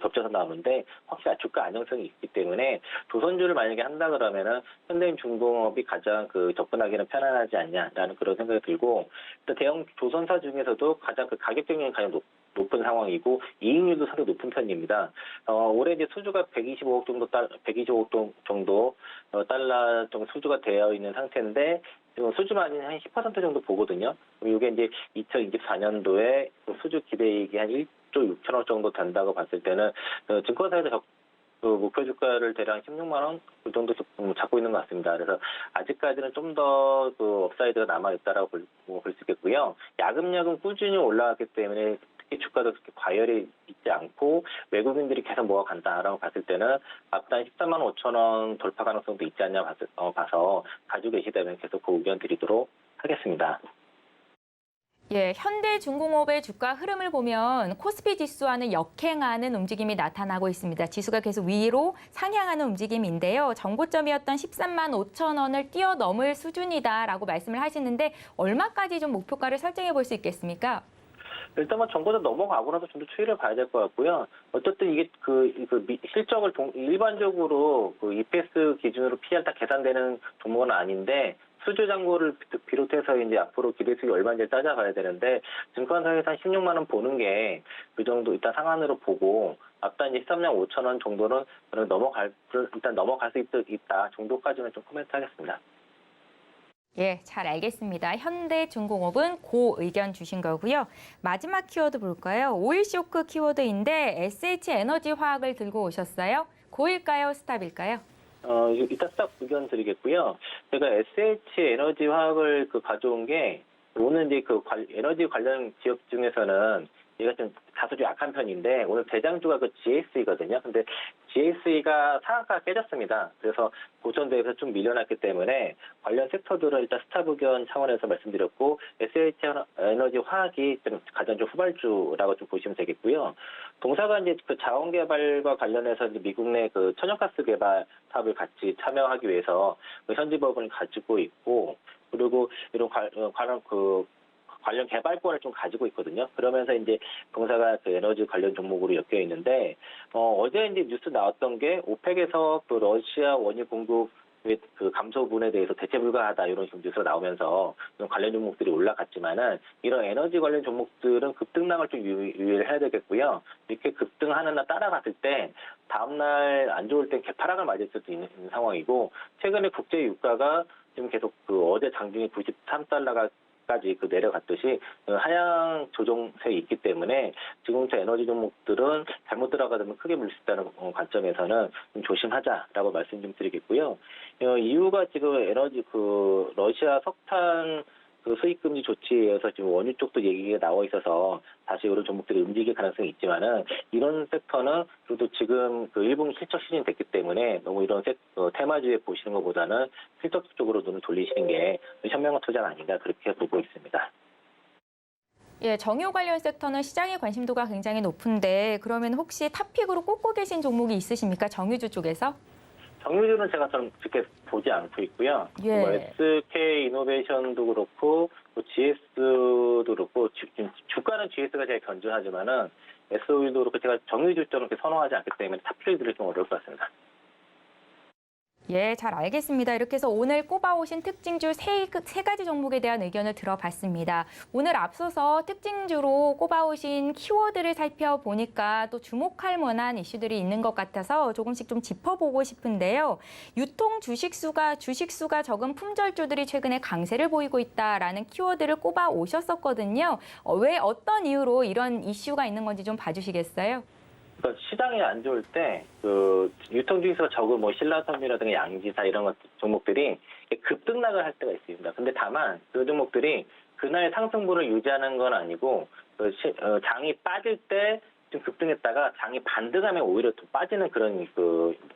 겹쳐서 나오는데 확실히 주가 안정성이 있기 때문에 조선주를 만약에 한다 그러면은 현대중공업이 가장 그 접근하기는 편안하지 않냐라는 그런 생각이 들고 또 대형 조선사 중에서도 가장 그 가격 경쟁이 가장 높은 상황이고 이익률도 상당히 높은 편입니다. 올해 이제 수주가 125억 정도 달러 정도 수주가 되어 있는 상태인데 수주 마진이 한 10% 정도 보거든요. 이게 이제 2024년도에 수주 기대이익이 한 1조 6천억 정도 된다고 봤을 때는 증권사에서 목표 주가를 대략 16만 원 그 정도 잡고 있는 것 같습니다. 그래서 아직까지는 좀 더 그 업사이드가 남아 있다라고 볼 수 있겠고요. 야금야금 꾸준히 올라왔기 때문에 주가도 그렇게 과열이 있지 않고 외국인들이 계속 모아간다라고 봤을 때는 앞단 14만 5천 원 돌파 가능성도 있지 않냐 봐서 가지고 계시다면 계속 그 의견 드리도록 하겠습니다. 예, 현대중공업의 주가 흐름을 보면 코스피 지수와는 역행하는 움직임이 나타나고 있습니다. 지수가 계속 위로 상향하는 움직임인데요. 정고점이었던 13만 5천 원을 뛰어넘을 수준이다라고 말씀을 하시는데 얼마까지 좀 목표가를 설정해 볼 수 있겠습니까? 일단 뭐 정보도 넘어가고 나서 좀 더 추이를 봐야 될 것 같고요. 어쨌든 이게 실적을 일반적으로 그 EPS 기준으로 PER 다 계산되는 종목은 아닌데 수주 잔고를 비롯해서 이제 앞으로 기대 수익이 얼마인지 따져봐야 되는데 증권사에서 한 16만 원 보는 게 그 정도 일단 상한으로 보고 앞단 이제 13만 5천 원 정도는 넘어갈 수 있다 정도까지는 좀 코멘트하겠습니다. 예, 잘 알겠습니다. 현대중공업은 고 의견 주신 거고요. 마지막 키워드 볼까요? 오일 쇼크 키워드인데 SH에너지화학을 들고 오셨어요. 고일까요? 스탑일까요? 이따 딱 의견 드리겠고요. 제가 SH에너지화학을 가져온 게 오늘 이제 에너지 관련 기업 중에서는 얘가 좀 다소 좀 약한 편인데 오늘 대장주가 GSE거든요. 근데 GSE가 상한가가 깨졌습니다. 그래서 고점 대비해서 좀 밀려났기 때문에 관련 섹터들은 일단 스탑 의견 차원에서 말씀드렸고 SH에너지화학이 좀 가장 좀 후발주라고 좀 보시면 되겠고요. 동사가 이제 자원 개발과 관련해서 이제 미국 내 천연가스 개발 사업을 같이 참여하기 위해서 현지 법을 가지고 있고 그리고 이런 관련 개발권을 좀 가지고 있거든요. 그러면서 이제 동사가 에너지 관련 종목으로 엮여 있는데 어제 이제 뉴스 나왔던 게 오펙에서 러시아 원유 공급 감소분에 대해서 대체 불가하다 이런 뉴스가 나오면서 관련 종목들이 올라갔지만은 이런 에너지 관련 종목들은 급등락을 좀 유의를 해야 되겠고요. 이렇게 급등하는 날 따라갔을 때 다음날 안 좋을 때 개파락을 맞을 수도 있는 상황이고 최근에 국제 유가가 지금 계속 어제 장중에 93달러가 까지 내려갔듯이 하향 조정세에 있기 때문에 지금부터 에너지 종목들은 잘못 들어가면 크게 물릴 수 있다는 관점에서는 좀 조심하자라고 말씀 좀 드리겠고요. 이유가 지금 에너지 러시아 석탄 수입 금지 조치에 의해서 지금 원유 쪽도 얘기가 나와 있어서 다시 이런 종목들이 움직일 가능성이 있지만은 이런 섹터는 그래도 지금 1분기 실적 시즌이 됐기 때문에 너무 이런 테마주에 보시는 것보다는 실적 쪽으로 눈을 돌리시는 게 현명한 투자가 아닌가 그렇게 보고 있습니다. 예, 정유 관련 섹터는 시장의 관심도가 굉장히 높은데 그러면 혹시 탑픽으로 꼽고 계신 종목이 있으십니까? 정유주 쪽에서? 정유주는 제가 좀 그렇게 보지 않고 있고요. 예. SK 이노베이션도 그렇고 GS도 그렇고 주가는 GS가 제일 견조하지만은 SOE도 그렇고 제가 정유주 쪽은 그렇게 선호하지 않기 때문에 탑픽을 드리기 좀 어려울 것 같습니다. 예, 잘 알겠습니다. 이렇게 해서 오늘 꼽아오신 특징주 세 가지 종목에 대한 의견을 들어봤습니다. 오늘 앞서서 특징주로 꼽아오신 키워드를 살펴보니까 또 주목할 만한 이슈들이 있는 것 같아서 조금씩 좀 짚어보고 싶은데요. 유통 주식수가 적은 품절주들이 최근에 강세를 보이고 있다라는 키워드를 꼽아오셨었거든요. 왜 어떤 이유로 이런 이슈가 있는 건지 좀 봐주시겠어요? 시장이 안 좋을 때 유통주식수가 적은 신라섬유라든가 양지사 이런 종목들이 급등락을 할 때가 있습니다. 근데 다만 그 종목들이 그날 상승분을 유지하는 건 아니고 장이 빠질 때 좀 급등했다가 장이 반등하면 오히려 또 빠지는 그런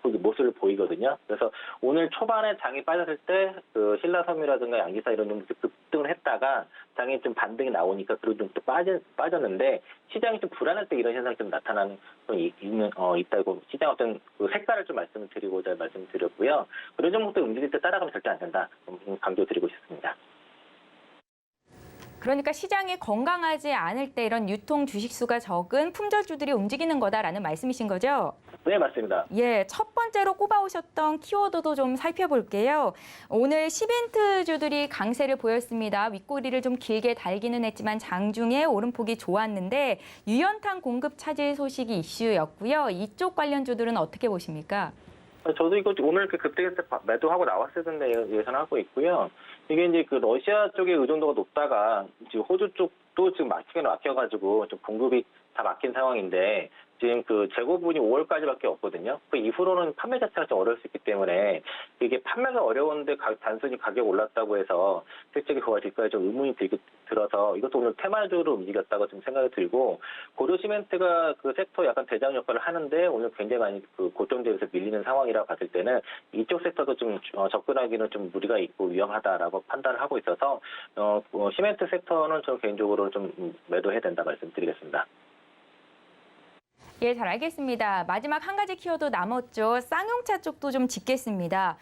모습을 보이거든요. 그래서 오늘 초반에 장이 빠졌을 때 신라섬유라든가 양지사 이런 종목들이 급등을 했다가 장이 좀 반등이 나오니까 그런 좀 또 빠졌는데 시장이 좀 불안할 때 이런 현상이 좀 나타나는 있다고 시장 어떤 색깔을 좀 말씀을 드리고자 말씀을 드렸고요. 그런 종목들 움직일 때 따라가면 절대 안 된다. 강조드리고 싶습니다. 그러니까 시장이 건강하지 않을 때 이런 유통 주식수가 적은 품절주들이 움직이는 거다라는 말씀이신 거죠? 네, 맞습니다. 예, 첫 번째로 꼽아오셨던 키워드도 좀 살펴볼게요. 오늘 시멘트주들이 강세를 보였습니다. 윗꼬리를 좀 길게 달기는 했지만 장중에 오름폭이 좋았는데 유연탄 공급 차질 소식이 이슈였고요. 이쪽 관련주들은 어떻게 보십니까? 저도 이거 오늘 급등했을 때 매도하고 나왔을 텐데 예상하고 있고요. 이게 이제 러시아 쪽의 의존도가 높다가 지금 호주 쪽도 지금 막혀가지고 좀 공급이 다 막힌 상황인데 지금 재고분이 5월까지밖에 없거든요. 그 이후로는 판매 자체가 좀 어려울 수 있기 때문에 이게 판매가 어려운데 단순히 가격 올랐다고 해서 실적이 좋아질까에 좀 의문이 들어서 이것도 오늘 테마주로 움직였다고 좀 생각이 들고 고려 시멘트가 그 섹터 약간 대장 역할을 하는데 오늘 굉장히 많이 그 고점대에서 밀리는 상황이라 봤을 때는 이쪽 섹터도 좀 접근하기는 좀 무리가 있고 위험하다라고 판단을 하고 있어서 시멘트 섹터는 저 개인적으로 좀 매도해야 된다 말씀드리겠습니다. 예, 잘 알겠습니다. 마지막 한 가지 키워드 남았죠. 쌍용차 쪽도 좀 짚겠습니다.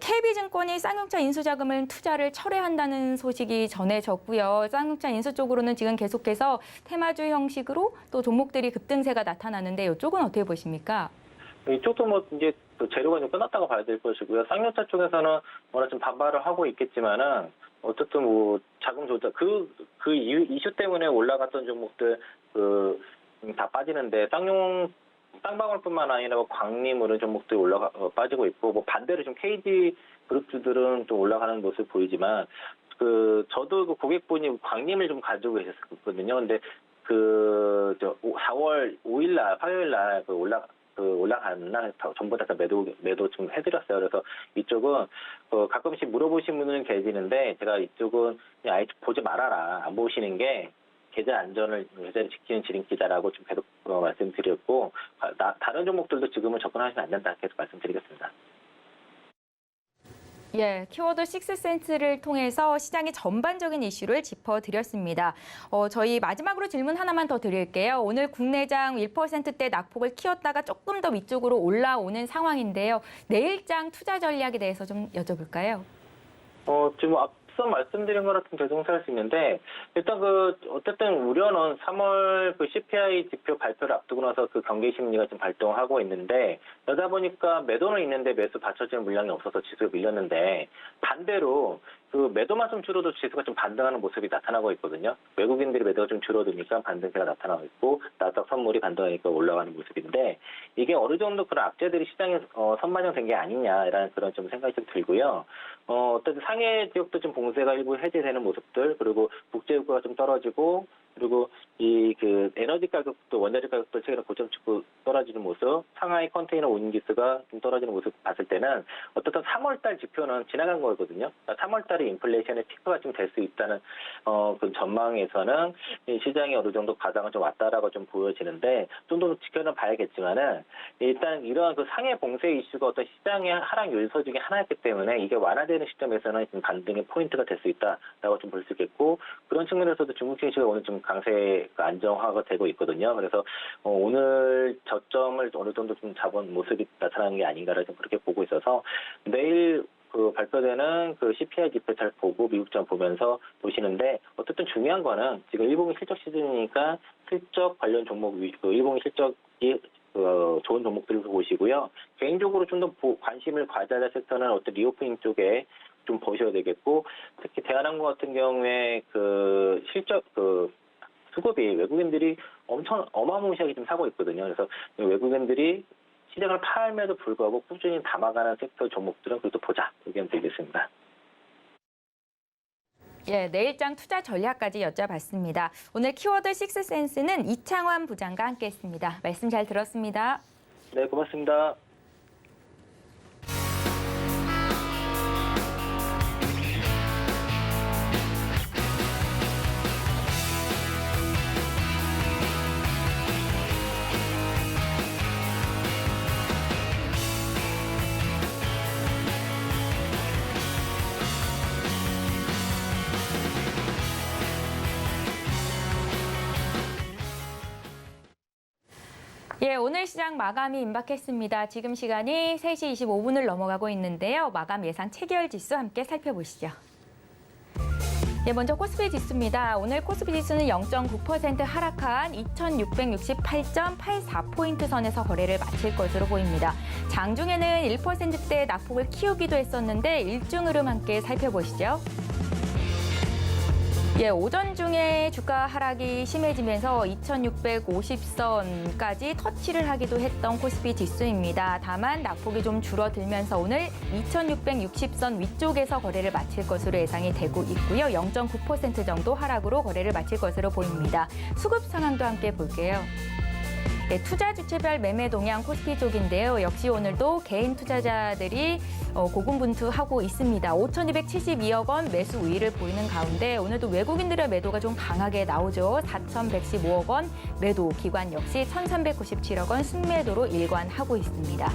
KB증권이 쌍용차 인수자금을 투자를 철회한다는 소식이 전해졌고요. 쌍용차 인수 쪽으로는 지금 계속해서 테마주 형식으로 또 종목들이 급등세가 나타나는데 이쪽은 어떻게 보십니까? 이쪽도 뭐 이제 그 재료가 좀 끝났다고 봐야 될 것이고요. 쌍용차 쪽에서는 워낙 좀 반발을 하고 있겠지만은 어쨌든 뭐 자금 조달 그 이슈 때문에 올라갔던 종목들 다 빠지는데 쌍방울뿐만 아니라 광림으로 종목들이 빠지고 있고 뭐 반대로 좀 KG 그룹주들은 좀 올라가는 모습 보이지만 저도 그 고객분이 광림을 좀 가지고 계셨거든요. 근데 4월 5일날 화요일날 올라가는 날 전부 다 매도 좀 해드렸어요. 그래서 이쪽은 가끔씩 물어보신 분은 계시는데 제가 이쪽은 그냥 아예 보지 말아라 안 보시는 게 계좌 안전을 지키는 지름길이다라고 좀 계속 말씀드렸고 다른 종목들도 지금은 접근하시면 안 된다 계속 말씀드리겠습니다. 예, 키워드 식스센스를 통해서 시장의 전반적인 이슈를 짚어드렸습니다. 저희 마지막으로 질문 하나만 더 드릴게요. 오늘 국내장 1%대 낙폭을 키웠다가 조금 더 위쪽으로 올라오는 상황인데요. 내일장 투자 전략에 대해서 좀 여쭤볼까요? 지금 앞서 말씀드린 거랑 좀 대동사할 수 있는데 일단 어쨌든 우려는 3월 CPI 지표 발표를 앞두고 나서 경계 심리가 좀 발동하고 있는데 그러다 보니까 매도는 있는데 매수 받쳐지는 물량이 없어서 지수가 밀렸는데 반대로 매도만 좀 줄어도 지수가 좀 반등하는 모습이 나타나고 있거든요. 외국인들이 매도가 좀 줄어드니까 반등세가 나타나고 있고 나스닥 선물이 반등하니까 올라가는 모습인데 이게 어느 정도 그런 악재들이 시장에 선반영된 게 아니냐라는 그런 좀 생각이 좀 들고요. 어떤 상해 지역도 좀 봉쇄가 일부 해제되는 모습들 그리고 국제유가가 좀 떨어지고 그리고 에너지 가격도 원자재 가격도 최근에 고점 찍고 떨어지는 모습, 상하이 컨테이너 운임지수가 좀 떨어지는 모습 봤을 때는 어떻든 3월달 지표는 지나간 거거든요. 3월달에 인플레이션의 피크가 좀 될 수 있다는 그 전망에서는 시장이 어느 정도 가닥은 좀 왔다라고 좀 보여지는데 좀 더 지켜는 봐야겠지만은 일단 이러한 상해 봉쇄 이슈가 어떤 시장의 하락 요소 중에 하나였기 때문에 이게 완화되는 시점에서는 좀 반등의 포인트가 될 수 있다라고 좀 볼 수 있겠고 그런 측면에서도 중국 증시가 오늘 좀 강세 안정화가 되고 있거든요. 그래서 오늘 저점을 어느 정도 좀 잡은 모습이 나타나는 게 아닌가를 좀 그렇게 보고 있어서 내일 발표되는 CPI 지표 잘 보고 미국장 보면서 보시는데 어쨌든 중요한 거는 지금 1분기 실적 시즌이니까 실적 관련 종목 1분기 실적이 좋은 종목들을 보시고요. 개인적으로 좀 더 관심을 가져야 될 섹터는 어떤 리오프닝 쪽에 좀 보셔야 되겠고 특히 대한항공 같은 경우에 실적 수급이 외국인들이 엄청 어마무시하게 좀 사고 있거든요. 그래서 외국인들이 시장을 팔면에도 불구하고 꾸준히 담아가는 섹터 종목들은 그래도 보자 의견 드리겠습니다. 예, 내일장 투자 전략까지 여쭤봤습니다. 오늘 키워드 식스센스는 이창환 부장과 함께했습니다. 말씀 잘 들었습니다. 네, 고맙습니다. 예, 오늘 시장 마감이 임박했습니다. 지금 시간이 3시 25분을 넘어가고 있는데요. 마감 예상 체결 지수 함께 살펴보시죠. 예, 먼저 코스피 지수입니다. 오늘 코스피 지수는 0.9% 하락한 2,668.84포인트 선에서 거래를 마칠 것으로 보입니다. 장중에는 1%대 낙폭을 키우기도 했었는데 일중 흐름 함께 살펴보시죠. 예, 오전 중에 주가 하락이 심해지면서 2,650선까지 터치를 하기도 했던 코스피 지수입니다. 다만 낙폭이 좀 줄어들면서 오늘 2,660선 위쪽에서 거래를 마칠 것으로 예상이 되고 있고요. 0.9% 정도 하락으로 거래를 마칠 것으로 보입니다. 수급 상황도 함께 볼게요. 투자 주체별 매매 동향 코스피 쪽인데요. 역시 오늘도 개인 투자자들이 고군분투하고 있습니다. 5,272억 원 매수 우위를 보이는 가운데 오늘도 외국인들의 매도가 좀 강하게 나오죠. 4,115억 원 매도, 기관 역시 1,397억 원 순매도로 일관하고 있습니다.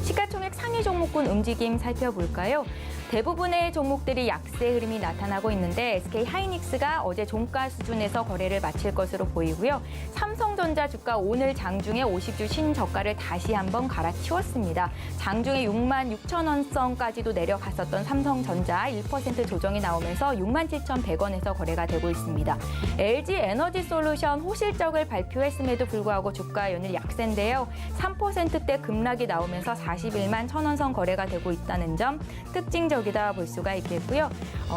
시가총액 상위 종목군 움직임 살펴볼까요? 대부분의 종목들이 약세 흐름이 나타나고 있는데 SK 하이닉스가 어제 종가 수준에서 거래를 마칠 것으로 보이고요. 삼성전자 주가 오늘 장중에 50주 신저가를 다시 한번 갈아치웠습니다. 장중에 6만 6천 원선까지도 내려갔었던 삼성전자 1% 조정이 나오면서 6만 7,100원에서 거래가 되고 있습니다. LG 에너지솔루션 호실적을 발표했음에도 불구하고 주가 오늘 약세인데요. 3%대 급락이 나오면서 41만 1,000원선 거래가 되고 있다는 점 특징적이다 볼 수가 있겠고요.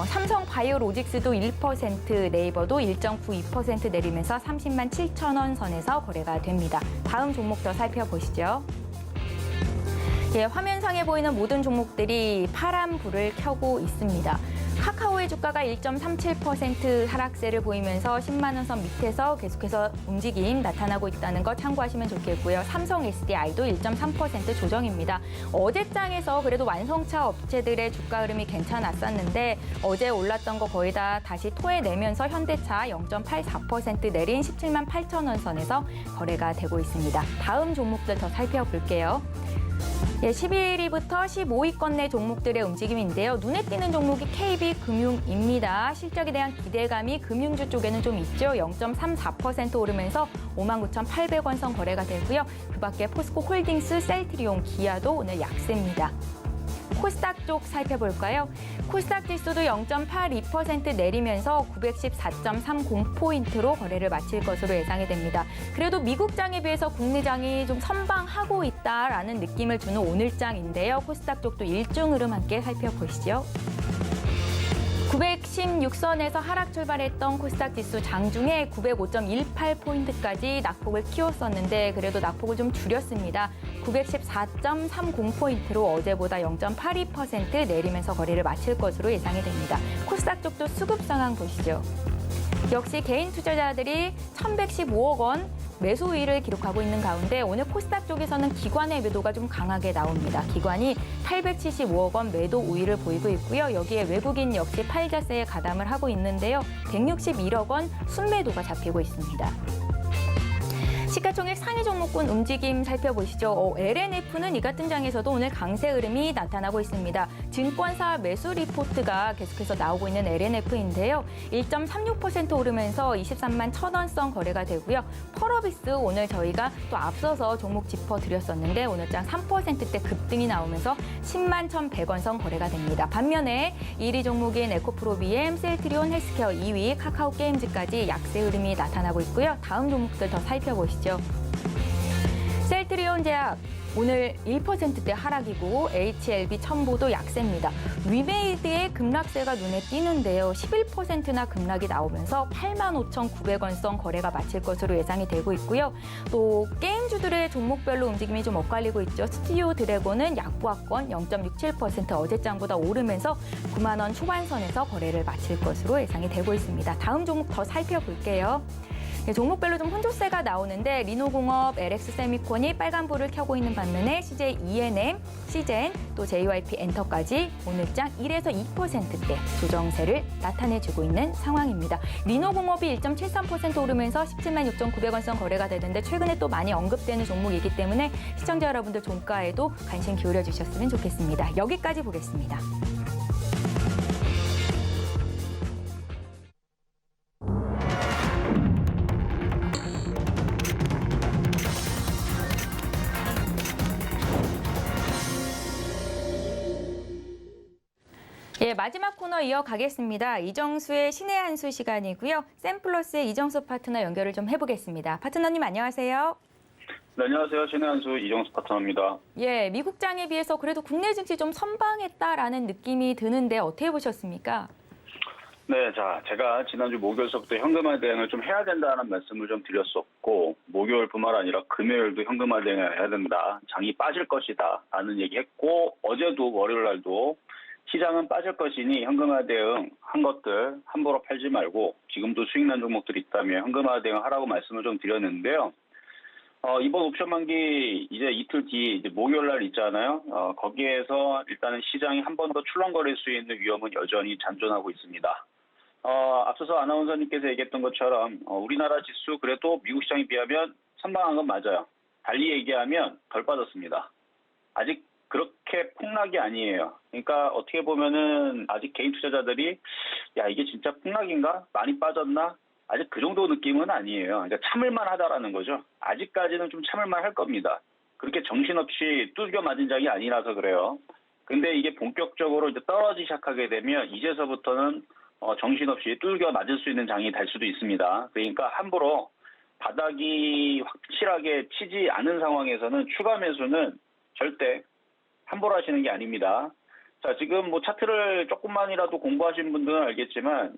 삼성 바이오로직스도 1%, 네이버도 1.92% 내리면서 30만 7천 원 선에서 거래가 됩니다. 다음 종목 더 살펴보시죠. 예, 화면상에 보이는 모든 종목들이 파란불을 켜고 있습니다. 카카오의 주가가 1.37% 하락세를 보이면서 10만 원 선 밑에서 계속해서 움직임 나타나고 있다는 거 참고하시면 좋겠고요. 삼성 SDI도 1.3% 조정입니다. 어제장에서 그래도 완성차 업체들의 주가 흐름이 괜찮았었는데 어제 올랐던 거 거의 다 다시 토해내면서 현대차 0.84% 내린 17만 8천 원 선에서 거래가 되고 있습니다. 다음 종목들 더 살펴볼게요. 예, 11위부터 15위권 내 종목들의 움직임인데요. 눈에 띄는 종목이 KB금융입니다. 실적에 대한 기대감이 금융주 쪽에는 좀 있죠. 0.34% 오르면서 59,800원 선 거래가 되고요. 그밖에 포스코홀딩스, 셀트리온, 기아도 오늘 약세입니다. 코스닥 쪽 살펴볼까요? 코스닥 지수도 0.82% 내리면서 914.30포인트로 거래를 마칠 것으로 예상이 됩니다. 그래도 미국장에 비해서 국내장이 좀 선방하고 있다라는 느낌을 주는 오늘장인데요. 코스닥 쪽도 일중 흐름 함께 살펴보시죠. 916선에서 하락 출발했던 코스닥 지수 장중에 905.18포인트까지 낙폭을 키웠었는데 그래도 낙폭을 좀 줄였습니다. 914.30포인트로 어제보다 0.82% 내리면서 거래를 마칠 것으로 예상이 됩니다. 코스닥 쪽도 수급 상황 보시죠. 역시 개인 투자자들이 1,115억 원 매수 우위를 기록하고 있는 가운데 오늘 코스닥 쪽에서는 기관의 매도가 좀 강하게 나옵니다. 기관이 875억 원 매도 우위를 보이고 있고요. 여기에 외국인 역시 팔자세에 가담을 하고 있는데요. 161억 원 순매도가 잡히고 있습니다. 시가총액 상위 종목군 움직임 살펴보시죠. LNF는 이 같은 장에서도 오늘 강세 흐름이 나타나고 있습니다. 증권사 매수 리포트가 계속해서 나오고 있는 LNF인데요. 1.36% 오르면서 23만 1,000원 선 거래가 되고요. 펄어비스 오늘 저희가 또 앞서서 종목 짚어드렸었는데 오늘 장 3%대 급등이 나오면서 10만 1,100원 선 거래가 됩니다. 반면에 1위 종목인 에코프로비엠, 셀트리온 헬스케어 2위, 카카오게임즈까지 약세 흐름이 나타나고 있고요. 다음 종목들 더 살펴보시죠. 셀트리온 제약 오늘 1%대 하락이고 HLB 첨보도 약세입니다. 위메이드의 급락세가 눈에 띄는데요. 11%나 급락이 나오면서 85,900원 선 거래가 마칠 것으로 예상이 되고 있고요. 또 게임주들의 종목별로 움직임이 좀 엇갈리고 있죠. 스튜디오 드래곤은 약보합권 0.67% 어제장보다 오르면서 9만 원 초반선에서 거래를 마칠 것으로 예상이 되고 있습니다. 다음 종목 더 살펴볼게요. 네, 종목별로 좀 혼조세가 나오는데 리노공업, LX세미콘이 빨간불을 켜고 있는 반면에 CJ ENM, 시젠, 또 JYP 엔터까지 오늘장 1에서 2%대 조정세를 나타내주고 있는 상황입니다. 리노공업이 1.73% 오르면서 17만 6,900원 선 거래가 되는데 최근에 또 많이 언급되는 종목이기 때문에 시청자 여러분들 종가에도 관심 기울여 주셨으면 좋겠습니다. 여기까지 보겠습니다. 예, 마지막 코너 이어가겠습니다. 이정수의 신의 한 수 시간이고요. 샘플러스의 이정수 파트너 연결을 좀 해보겠습니다. 파트너님 안녕하세요. 네, 안녕하세요. 신의 한 수 이정수 파트너입니다. 예, 미국장에 비해서 그래도 국내 증시 좀 선방했다라는 느낌이 드는데 어떻게 보셨습니까? 네, 자, 제가 지난주 목요일서부터 현금화 대응을 좀 해야 된다는 말씀을 좀 드렸었고, 목요일뿐만 아니라 금요일도 현금화 대응을 해야 된다. 장이 빠질 것이다. 라는 얘기했고, 어제도 월요일 날도 시장은 빠질 것이니 현금화 대응 한 것들 함부로 팔지 말고 지금도 수익 난 종목들이 있다면 현금화 대응 하라고 말씀을 좀 드렸는데요. 이번 옵션 만기 이제 이틀 뒤 이제 목요일 날 있잖아요. 거기에서 일단은 시장이 한 번 더 출렁거릴 수 있는 위험은 여전히 잔존하고 있습니다. 앞서서 아나운서님께서 얘기했던 것처럼 우리나라 지수 그래도 미국 시장에 비하면 선방한 건 맞아요. 달리 얘기하면 덜 빠졌습니다. 아직 그렇게 폭락이 아니에요. 그러니까 어떻게 보면은 아직 개인 투자자들이 야 이게 진짜 폭락인가? 많이 빠졌나? 아직 그 정도 느낌은 아니에요. 그러니까 참을만 하다라는 거죠. 아직까지는 좀 참을만 할 겁니다. 그렇게 정신없이 뚜겨 맞은 장이 아니라서 그래요. 근데 이게 본격적으로 이제 떨어지기 시작하게 되면 이제서부터는 정신없이 뚜겨 맞을 수 있는 장이 될 수도 있습니다. 그러니까 함부로 바닥이 확실하게 치지 않은 상황에서는 추가 매수는 절대 함부로 하시는 게 아닙니다. 자, 지금 뭐 차트를 조금만이라도 공부하신 분들은 알겠지만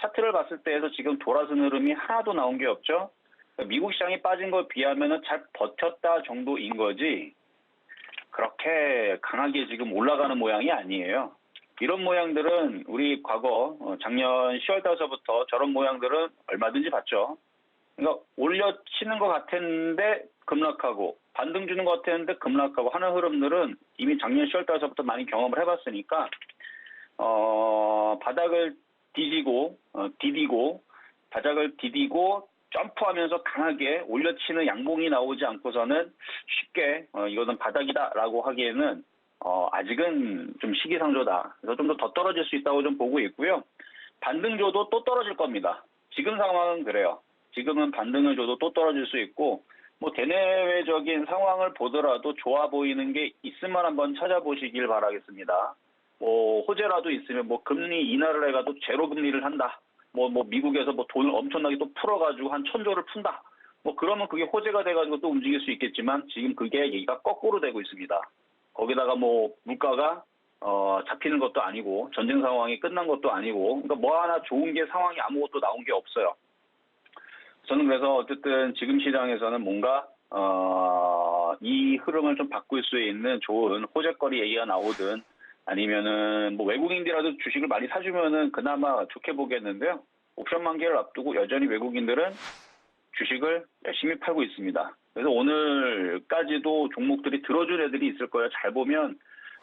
차트를 봤을 때에서 지금 돌아서는 흐름이 하나도 나온 게 없죠. 미국 시장이 빠진 것에 비하면 잘 버텼다 정도인 거지 그렇게 강하게 지금 올라가는 모양이 아니에요. 이런 모양들은 우리 과거 작년 10월 달서부터 저런 모양들은 얼마든지 봤죠. 그러니까 올려치는 것 같았는데 급락하고 반등 주는 것 같았는데 급락하고 하는 흐름들은 이미 작년 10월 달서부터 많이 경험을 해봤으니까 바닥을 디디고 바닥을 디디고 점프하면서 강하게 올려치는 양봉이 나오지 않고서는 쉽게 이것은 바닥이다라고 하기에는 아직은 좀 시기상조다. 그래서 좀 더 떨어질 수 있다고 좀 보고 있고요. 반등 줘도 또 떨어질 겁니다. 지금 상황은 그래요. 지금은 반등을 줘도 또 떨어질 수 있고 뭐 대내외적인 상황을 보더라도 좋아 보이는 게 있으면 한번 찾아보시길 바라겠습니다. 뭐 호재라도 있으면 뭐 금리 인하를 해가지고 제로 금리를 한다. 뭐 미국에서 뭐 돈을 엄청나게 또 풀어가지고 한 1,000조를 푼다. 뭐 그러면 그게 호재가 돼가지고 또 움직일 수 있겠지만 지금 그게 얘기가 거꾸로 되고 있습니다. 거기다가 뭐 물가가 잡히는 것도 아니고 전쟁 상황이 끝난 것도 아니고 그러니까 뭐 하나 좋은 게 상황이 아무것도 나온 게 없어요. 저는 그래서 어쨌든 지금 시장에서는 뭔가 이 흐름을 좀 바꿀 수 있는 좋은 호재거리 얘기가 나오든 아니면은 뭐 외국인들이라도 주식을 많이 사주면은 그나마 좋게 보겠는데요. 옵션 만기를 앞두고 여전히 외국인들은 주식을 열심히 팔고 있습니다. 그래서 오늘까지도 종목들이 들어준 애들이 있을 거예요. 잘 보면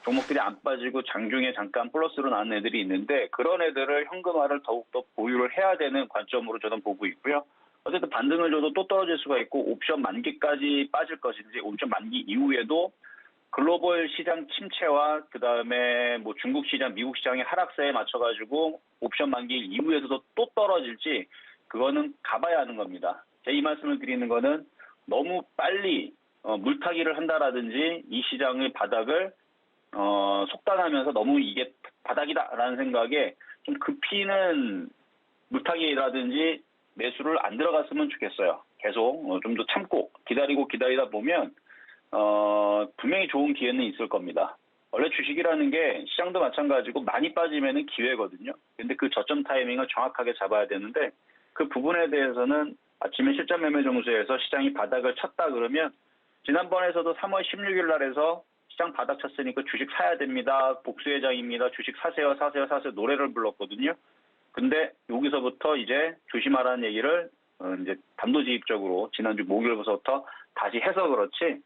종목들이 안 빠지고 장중에 잠깐 플러스로 나온 애들이 있는데 그런 애들을 현금화를 더욱더 보유를 해야 되는 관점으로 저는 보고 있고요. 어쨌든 반등을 줘도 또 떨어질 수가 있고 옵션 만기까지 빠질 것인지 옵션 만기 이후에도 글로벌 시장 침체와 그다음에 뭐 중국 시장, 미국 시장의 하락세에 맞춰가지고 옵션 만기 이후에서도 또 떨어질지 그거는 가봐야 하는 겁니다. 제 이 말씀을 드리는 거는 너무 빨리 물타기를 한다라든지 이 시장의 바닥을 속단하면서 너무 이게 바닥이다라는 생각에 좀 급히는 물타기라든지 매수를 안 들어갔으면 좋겠어요. 계속 좀 더 참고 기다리다 보면 분명히 좋은 기회는 있을 겁니다. 원래 주식이라는 게 시장도 마찬가지고 많이 빠지면은 기회거든요. 근데 그 저점 타이밍을 정확하게 잡아야 되는데 그 부분에 대해서는 아침에 실전 매매 종수에서 시장이 바닥을 쳤다 그러면 지난번에서도 3월 16일 날에서 시장 바닥 쳤으니까 주식 사야 됩니다. 복수회장입니다. 주식 사세요 노래를 불렀거든요. 근데 여기서부터 이제 조심하라는 얘기를 이제 단도직입적으로 지난주 목요일부터 다시 해서 그렇지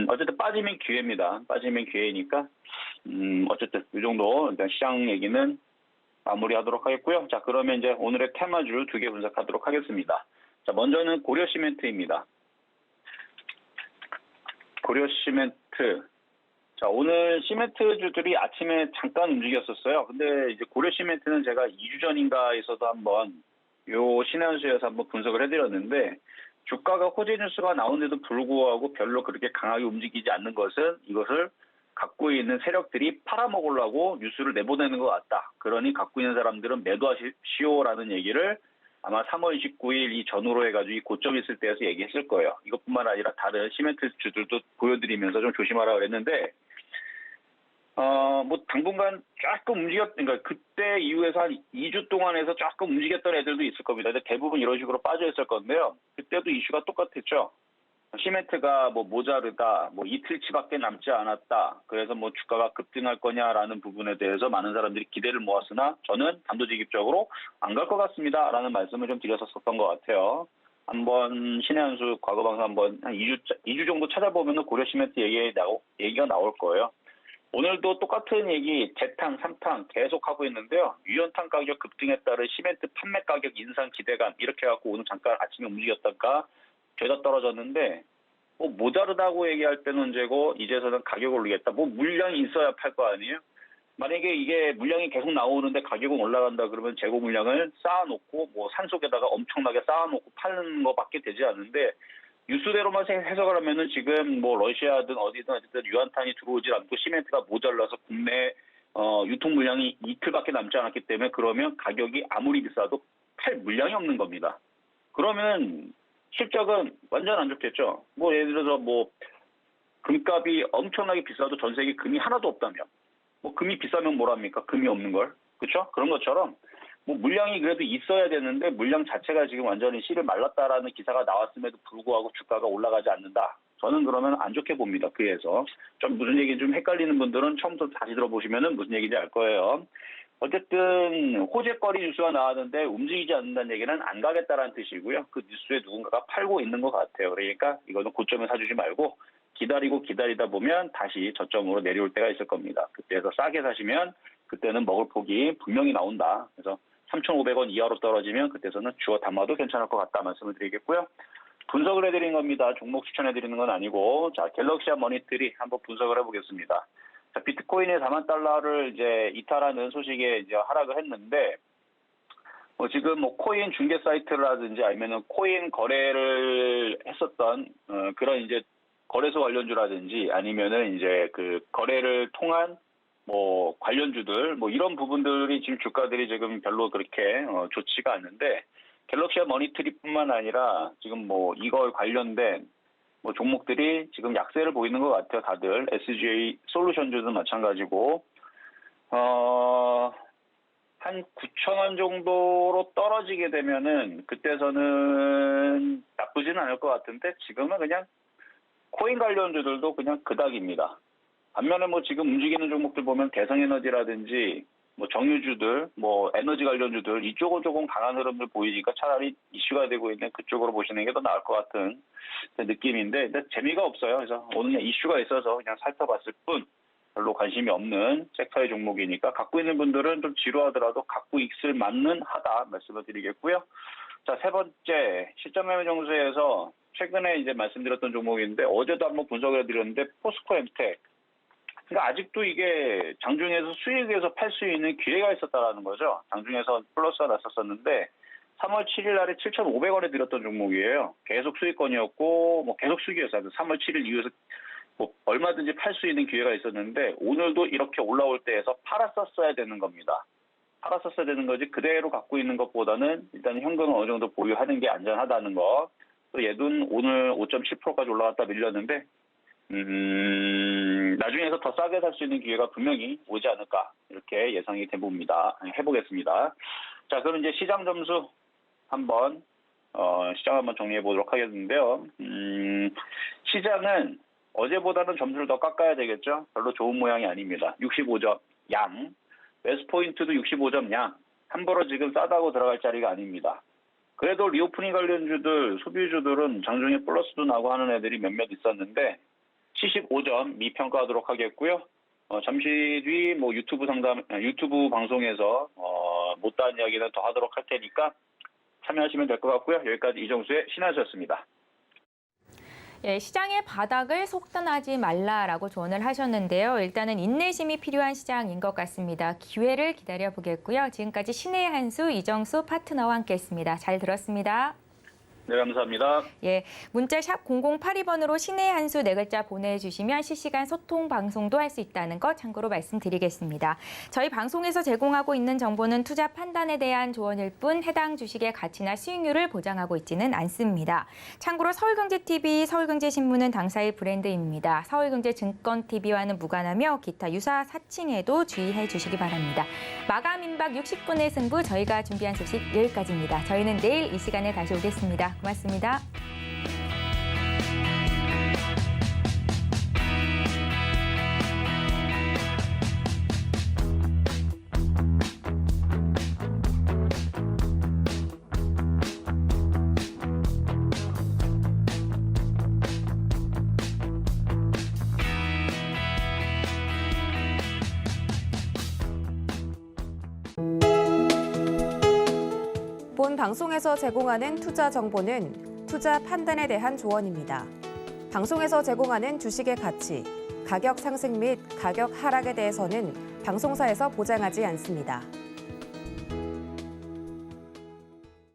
어쨌든 빠지면 기회입니다. 빠지면 기회니까 어쨌든 이 정도 일단 시장 얘기는 마무리하도록 하겠고요. 자, 그러면 이제 오늘의 테마주 2개 분석하도록 하겠습니다. 자, 먼저는 고려시멘트입니다. 고려시멘트. 자, 오늘 시멘트주들이 아침에 잠깐 움직였었어요. 근데 이제 고려시멘트는 제가 2주 전인가에서도 한번 요 신한수에서 한번 분석을 해드렸는데 주가가 호재 뉴스가 나오는데도 불구하고 별로 그렇게 강하게 움직이지 않는 것은 이것을 갖고 있는 세력들이 팔아먹으려고 뉴스를 내보내는 것 같다. 그러니 갖고 있는 사람들은 매도하시오라는 얘기를 아마 3월 29일 이 전후로 해가지고 이 고점 있을 때에서 얘기했을 거예요. 이것뿐만 아니라 다른 시멘트 주들도 보여드리면서 좀 조심하라 그랬는데 뭐 당분간 조금 그러니까 그때 이후에서 한 2주 동안에서 조금 움직였던 애들도 있을 겁니다. 근데 대부분 이런 식으로 빠져 있을 건데요. 그때도 이슈가 똑같았죠. 시멘트가 뭐 모자르다, 뭐 이틀치밖에 남지 않았다. 그래서 뭐 주가가 급등할 거냐라는 부분에 대해서 많은 사람들이 기대를 모았으나 저는 단도직입적으로 안 갈 것 같습니다라는 말씀을 좀 드렸었던 것 같아요. 한번 신의 한 수 과거 방송 한번 한 2주 정도 찾아보면 고려 시멘트 얘기가 나올 거예요. 오늘도 똑같은 얘기 재탕, 3탕 계속 하고 있는데요. 유연탄 가격 급등에 따른 시멘트 판매 가격 인상 기대감 이렇게 해갖고 오늘 잠깐 아침에 움직였다가 죄다 떨어졌는데 뭐 모자르다고 얘기할 때는 문제고 이제서는 가격을 올리겠다. 뭐 물량이 있어야 팔 거 아니에요? 만약에 이게 물량이 계속 나오는데 가격은 올라간다 그러면 재고 물량을 쌓아놓고 뭐 산속에다가 엄청나게 쌓아놓고 파는 거밖에 되지 않는데 뉴스대로만 해석을 하면은 지금 뭐 러시아든 어디든 유한탄이 들어오질 않고 시멘트가 모자라서 국내 유통 물량이 이틀밖에 남지 않았기 때문에 그러면 가격이 아무리 비싸도 팔 물량이 없는 겁니다. 그러면 실적은 완전 안 좋겠죠. 뭐 예를 들어서 뭐 금값이 엄청나게 비싸도 전 세계 금이 하나도 없다면 뭐 금이 비싸면 뭐랍니까? 금이 없는 걸. 그렇죠? 그런 것처럼 뭐 물량이 그래도 있어야 되는데 물량 자체가 지금 완전히 씨를 말랐다라는 기사가 나왔음에도 불구하고 주가가 올라가지 않는다. 저는 그러면 안 좋게 봅니다. 그래서 좀 무슨 얘기인지 좀 헷갈리는 분들은 처음부터 다시 들어보시면은 무슨 얘기인지 알 거예요. 어쨌든 호재거리 뉴스가 나왔는데 움직이지 않는다는 얘기는 안 가겠다라는 뜻이고요. 그 뉴스에 누군가가 팔고 있는 것 같아요. 그러니까 이거는 고점에 사주지 말고 기다리다 보면 다시 저점으로 내려올 때가 있을 겁니다. 그때에서 싸게 사시면 그때는 먹을 폭이 분명히 나온다. 그래서 3,500원 이하로 떨어지면 그때서는 주워 담아도 괜찮을 것 같다 말씀을 드리겠고요. 분석을 해드린 겁니다. 종목 추천해드리는 건 아니고 자 갤럭시와 머니트리 한번 분석을 해보겠습니다. 자, 비트코인이 4만 달러를 이제 이탈하는 소식에 이제 하락을 했는데 지금 뭐 코인 중개 사이트라든지 아니면은 코인 거래를 했었던 그런 이제 거래소 관련주라든지 아니면은 이제 그 거래를 통한 뭐 관련주들 뭐 이런 부분들이 지금 주가들이 지금 별로 그렇게 좋지가 않는데 갤럭시와 머니트리뿐만 아니라 지금 뭐 이걸 관련된 뭐 종목들이 지금 약세를 보이는 것 같아요. 다들 SGA 솔루션즈도 마찬가지고 한 9,000원 정도로 떨어지게 되면은 그때서는 나쁘지는 않을 것 같은데 지금은 그냥 코인 관련주들도 그냥 그닥입니다. 반면에 뭐 지금 움직이는 종목들 보면 대성에너지라든지 뭐 정유주들, 뭐 에너지 관련주들 이쪽은 조금 강한 흐름을 보이니까 차라리 이슈가 되고 있는 그쪽으로 보시는 게 더 나을 것 같은 느낌인데 근데 재미가 없어요. 그래서 오늘 그냥 이슈가 있어서 그냥 살펴봤을 뿐 별로 관심이 없는 섹터의 종목이니까 갖고 있는 분들은 좀 지루하더라도 갖고 있을 만은 하다 말씀을 드리겠고요. 자, 세 번째 시점 매매 정수에서 최근에 이제 말씀드렸던 종목인데 어제도 한번 분석을 해드렸는데 포스코엠텍. 그러니까 아직도 이게 장중에서 수익에서 팔 수 있는 기회가 있었다라는 거죠. 장중에서 플러스가 났었었는데 3월 7일 날에 7,500원에 드렸던 종목이에요. 계속 수익권이었고 뭐 계속 수익이었어요. 3월 7일 이후에서 뭐 얼마든지 팔 수 있는 기회가 있었는데 오늘도 이렇게 올라올 때에서 팔았었어야 되는 겁니다. 팔았었어야 되는 거지 그대로 갖고 있는 것보다는 일단 현금을 어느 정도 보유하는 게 안전하다는 거. 또 얘는 오늘 5.7%까지 올라갔다 밀렸는데 나중에서 더 싸게 살 수 있는 기회가 분명히 오지 않을까 이렇게 예상이 돼봅니다. 해보겠습니다. 자, 그럼 이제 시장 점수 한번 시장 한번 정리해 보도록 하겠는데요. 시장은 어제보다는 점수를 더 깎아야 되겠죠. 별로 좋은 모양이 아닙니다. 65점 양, 매수포인트도 65점 양. 함부로 지금 싸다고 들어갈 자리가 아닙니다. 그래도 리오프닝 관련주들, 소비주들은 장중에 플러스도 나고 하는 애들이 몇몇 있었는데 75점 미평가하도록 하겠고요. 잠시 뒤 뭐 유튜브 방송에서 못다한 이야기는 더 하도록 할 테니까 참여하시면 될 것 같고요. 여기까지 이정수의 신하수였습니다. 예, 시장의 바닥을 속단하지 말라라고 조언을 하셨는데요. 일단은 인내심이 필요한 시장인 것 같습니다. 기회를 기다려 보겠고요. 지금까지 신의 한수 이정수 파트너와 함께했습니다. 잘 들었습니다. 네, 감사합니다. 예, 문자 샵 0082번으로 신의 한수 네 글자 보내주시면 실시간 소통 방송도 할 수 있다는 거 참고로 말씀드리겠습니다. 저희 방송에서 제공하고 있는 정보는 투자 판단에 대한 조언일 뿐 해당 주식의 가치나 수익률을 보장하고 있지는 않습니다. 참고로 서울경제TV, 서울경제신문은 당사의 브랜드입니다. 서울경제증권TV와는 무관하며 기타 유사 사칭에도 주의해 주시기 바랍니다. 마감 임박 60분의 승부 저희가 준비한 소식 여기까지입니다. 저희는 내일 이 시간에 다시 오겠습니다. 고맙습니다. 방송에서 제공하는 투자 정보는 투자 판단에 대한 조언입니다. 방송에서 제공하는 주식의 가치, 가격 상승 및 가격 하락에 대해서는 방송사에서 보장하지 않습니다.